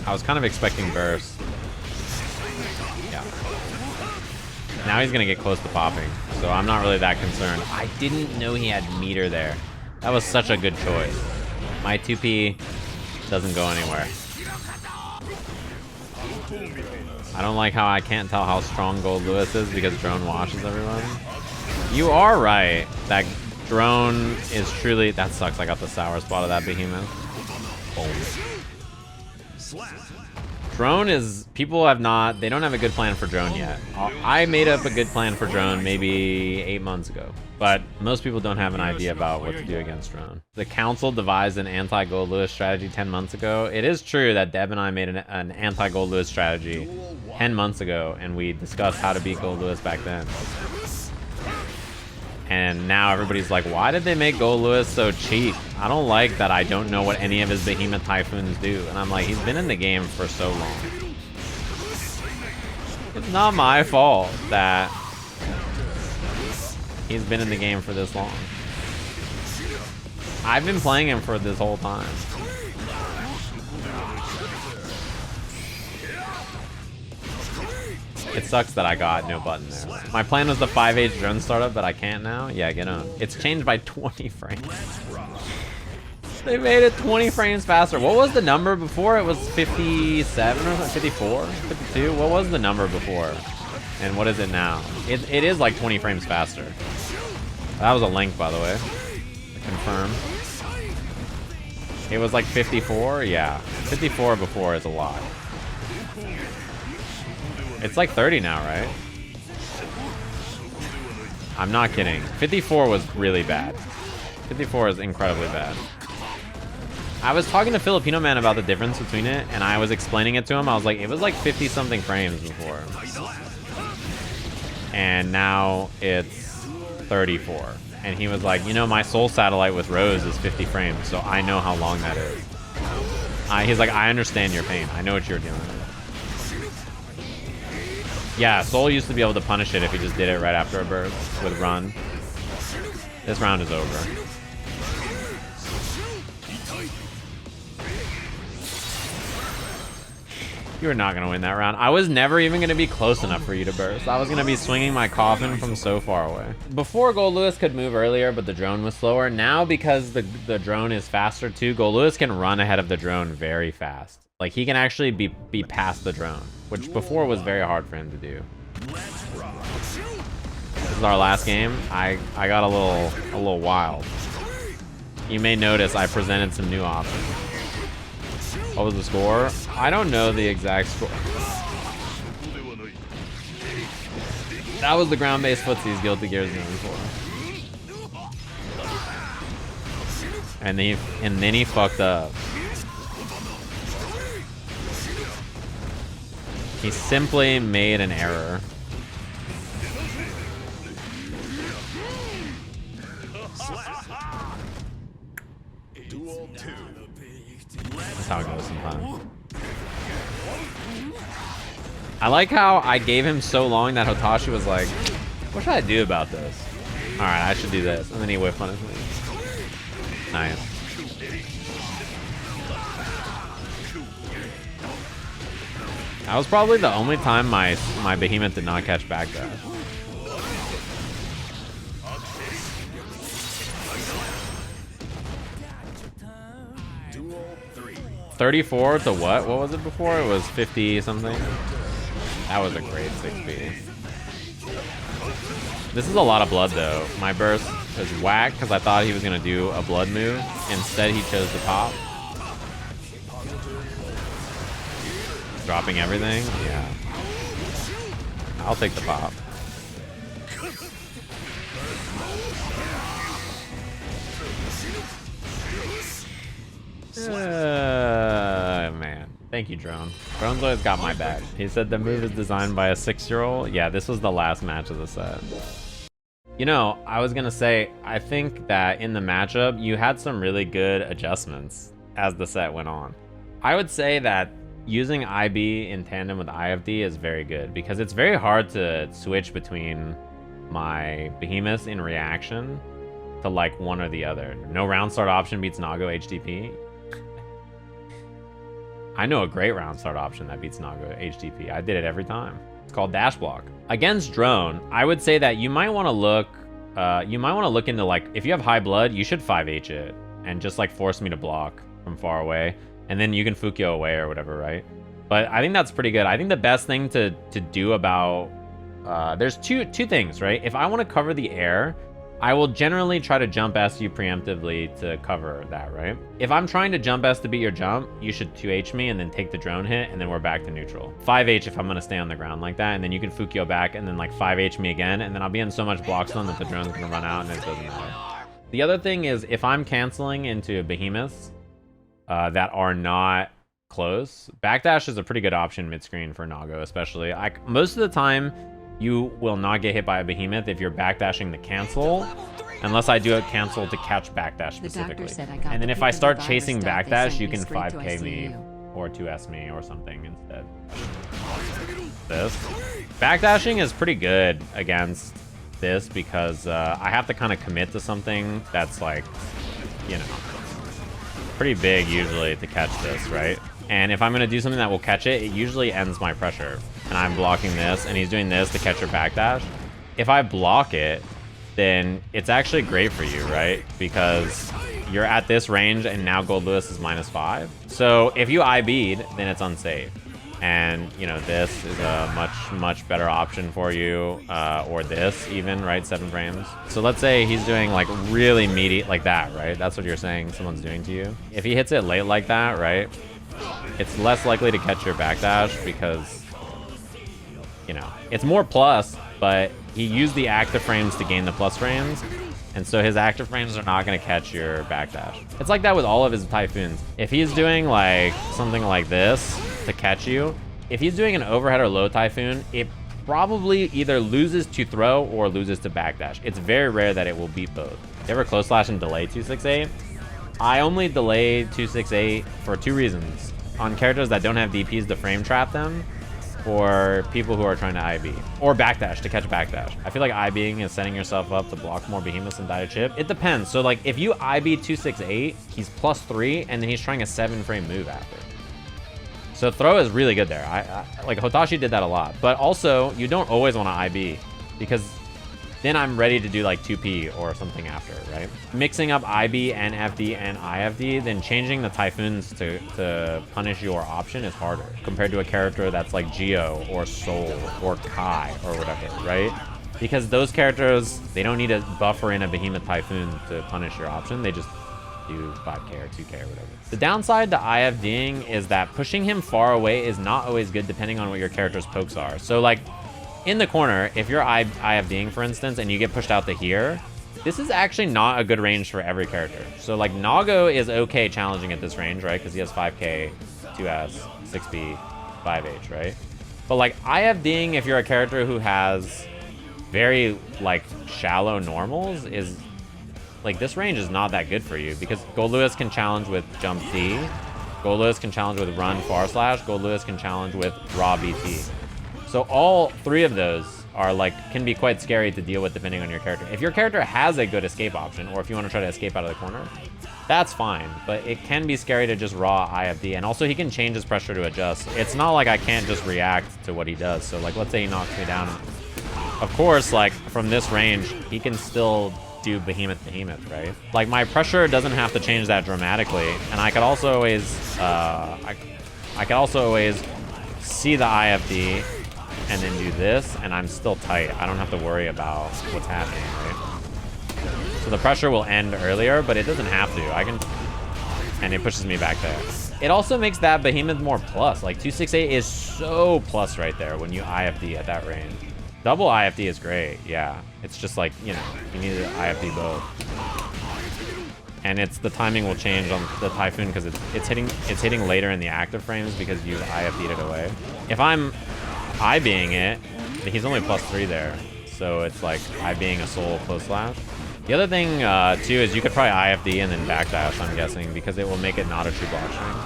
I was kind of expecting burst. Yeah. Now he's gonna get close to popping, so I'm not really that concerned. I didn't know he had meter there. That was such a good choice. My 2P doesn't go anywhere. I don't like how I can't tell how strong Goldlewis is because drone washes everyone. You are right. That drone is truly... That sucks. I got the sour spot of that behemoth. Boom. Drone is... People have not... They don't have a good plan for drone yet. I made up a good plan for drone maybe 8 months ago. But most people don't have an idea about what to do against drone. The council devised an anti-Goldlewis strategy 10 months ago. It is true that Deb and I made an anti-Goldlewis strategy 10 months ago, and we discussed how to beat Goldlewis back then. And now everybody's like, why did they make Goldlewis so cheap? I don't like that I don't know what any of his behemoth typhoons do. And I'm like, he's been in the game for so long. It's not my fault that he's been in the game for this long. I've been playing him for this whole time. It sucks that I got no button there. My plan was the 5H drone startup, but I can't now. Yeah, get on. It's changed by 20 frames. They made it 20 frames faster. What was the number before? It was 57 or something? 54? 52? What was the number before? And what is it now? It is like 20 frames faster. That was a link, by the way. Confirm. It was like 54? Yeah. 54 before is a lot. It's like 30 now, right? I'm not kidding. 54 was really bad. 54 is incredibly bad. I was talking to Filipino man about the difference between it, and I was explaining it to him. I was like, it was like 50-something frames before. And now it's 34. And he was like, you know, my soul satellite with Rose is 50 frames, so I know how long that is. He's like, I understand your pain. I know what you're doing. Yeah, Soul used to be able to punish it if he just did it right after a burst with run. This round is over. You were not going to win that round. I was never even going to be close enough for you to burst. I was going to be swinging my coffin from so far away. Before, Goldlewis could move earlier, but the drone was slower. Now, because the drone is faster too, Goldlewis can run ahead of the drone very fast. Like, he can actually be past the drone, which before was very hard for him to do. This is our last game. I got a little wild. You may notice I presented some new options. What was the score? I don't know the exact score. That was the ground-based footsies Guilty Gear is known for. And then he fucked up. He simply made an error. That's how it goes sometimes. I like how I gave him so long that Hotashi was like, what should I do about this? Alright, I should do this. And then he whiff punished me. Nice. That was probably the only time my behemoth did not catch backdash. 34 to what? What was it before? It was 50 something. That was a great 6B. This is a lot of blood though. My burst is whack because I thought he was gonna do a blood move. Instead, he chose to pop. Dropping everything? Yeah. I'll take the pop. Man. Thank you, Drone. Drone's always got my back. He said the move is designed by a 6-year-old. Yeah, this was the last match of the set. You know, I was gonna say, I think that in the matchup, you had some really good adjustments as the set went on. I would say that using IB in tandem with IFD is very good because it's very hard to switch between my behemoths in reaction to like one or the other. No round start option beats Nago HDP. I know a great round start option that beats Nago HDP. I did it every time. It's called dash block. Against drone, I would say that you might want to look into like, if you have high blood, you should 5H it and just like force me to block from far away. And then you can Fukyo away or whatever, right? But I think that's pretty good. I think the best thing to do about, there's two things, right? If I want to cover the air, I will generally try to jump S you preemptively to cover that, right? If I'm trying to jump S to beat your jump, you should 2H me and then take the drone hit and then we're back to neutral. 5H if I'm gonna stay on the ground like that, and then you can Fukyo back and then like 5H me again, and then I'll be in so much block stun that the drone's gonna run out and it doesn't matter. The other thing is if I'm canceling into behemoths that are not close, backdash is a pretty good option mid-screen for Nago especially. Most of the time, you will not get hit by a behemoth if you're backdashing the cancel, unless I do a cancel to catch backdash specifically. And then if I start chasing backdash, you can 5k me or 2s me or something instead. This. Backdashing is pretty good against this because I have to kind of commit to something that's like, you know, pretty big usually to catch this, right? And if I'm gonna do something that will catch it, it usually ends my pressure. And I'm blocking this, and he's doing this to catch your backdash. If I block it, then it's actually great for you, right? Because you're at this range, and now Goldlewis is -5. So if you IB'd, then it's unsafe. And, you know, this is a much better option for you, or this even, right? 7 frames. So let's say he's doing like really meaty, like that, right? That's what you're saying someone's doing to you. If he hits it late like that, right? It's less likely to catch your backdash because, you know, it's more plus, but he used the active frames to gain the plus frames, and so his active frames are not going to catch your backdash. It's like that with all of his Typhoons. If he's doing like something like this to catch you, if he's doing an overhead or low Typhoon, it probably either loses to throw or loses to backdash. It's very rare that it will beat both. You ever close slash and delay 268? I only delay 268 for 2 reasons. On characters that don't have DPs to frame trap them, or people who are trying to IB, or backdash to catch backdash. I feel like IBing is setting yourself up to block more behemoths and die to chip. It depends. So like if you IB 268, he's +3, and then he's trying a 7 frame move after. So throw is really good there. I like Hotashi did that a lot. But also, you don't always want to IB because then I'm ready to do like 2P or something after, right? Mixing up IB and FD and IFD, then changing the Typhoons to punish your option is harder compared to a character that's like Geo or Soul or Kai or whatever, right? Because those characters, they don't need to buffer in a Behemoth Typhoon to punish your option. They just do 5k or 2k or whatever. The downside to IFDing is that pushing him far away is not always good depending on what your character's pokes are. So like, in the corner, if you're IFDing, for instance, and you get pushed out to here, this is actually not a good range for every character. So, like, Nago is okay challenging at this range, right? Because he has 5k, 2s, 6b, 5h, right? But, like, IFDing, if you're a character who has very, like, shallow normals, is, like, this range is not that good for you. Because Goldlewis can challenge with jump D, Goldlewis can challenge with run far slash, Goldlewis can challenge with raw BT. So all three of those are like, can be quite scary to deal with depending on your character. If your character has a good escape option, or if you want to try to escape out of the corner, that's fine. But it can be scary to just raw IFD. And also he can change his pressure to adjust. It's not like I can't just react to what he does. So like, let's say he knocks me down. Of course, like from this range, he can still do Behemoth, right? Like my pressure doesn't have to change that dramatically. And I could also always, I could also always see the IFD and then do this, and I'm still tight. I don't have to worry about what's happening, right? So the pressure will end earlier, but it doesn't have to. I can, and it pushes me back there. It also makes that Behemoth more plus. Like 268 is so plus right there when you IFD at that range. Double IFD is great, yeah. It's just like, you know, you need to IFD both. And it's the timing will change on the Typhoon because it's hitting later in the active frames because you've IFD'd it away. If I'm I-being it, he's only +3 there. So it's like I-being a soul close slash. The other thing too is you could probably IFD and then backdash, I'm guessing, because it will make it not a true block string.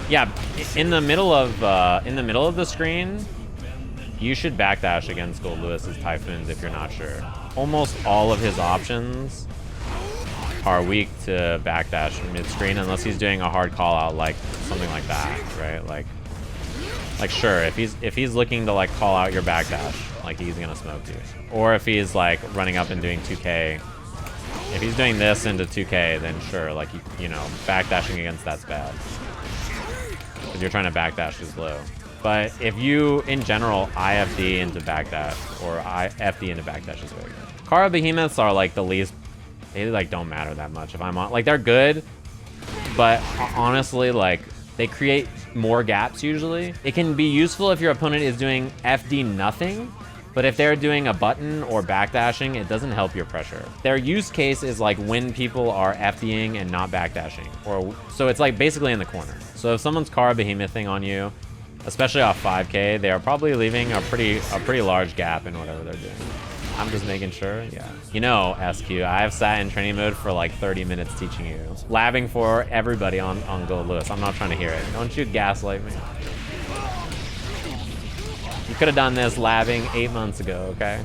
Yeah, in the middle of the screen, you should backdash against Goldlewis's Typhoons if you're not sure. Almost all of his options are weak to backdash mid-screen unless he's doing a hard call out like something like that, right? Like sure, if he's looking to like call out your backdash, like he's gonna smoke you. Or if he's like running up and doing 2k, if he's doing this into 2k, then sure, like you know, backdashing against that's bad because you're trying to backdash his low. But if you, in general, IFD into backdash or IFD into backdash is very good. Kara Behemoths are like the least, they like don't matter that much if I'm on, like they're good, but honestly, like they create more gaps usually. It can be useful if your opponent is doing FD nothing, but if they're doing a button or backdashing, it doesn't help your pressure. Their use case is like when people are FDing and not backdashing, or so it's like basically in the corner. So if someone's Kara Behemothing on you, especially off 5k, they are probably leaving a pretty large gap in whatever they're doing. I'm just making sure, yeah. You know, SQ, I have sat in training mode for like 30 minutes teaching you. Labbing for everybody on Goldlewis. I'm not trying to hear it. Don't you gaslight me. You could have done this labbing 8 months ago, okay?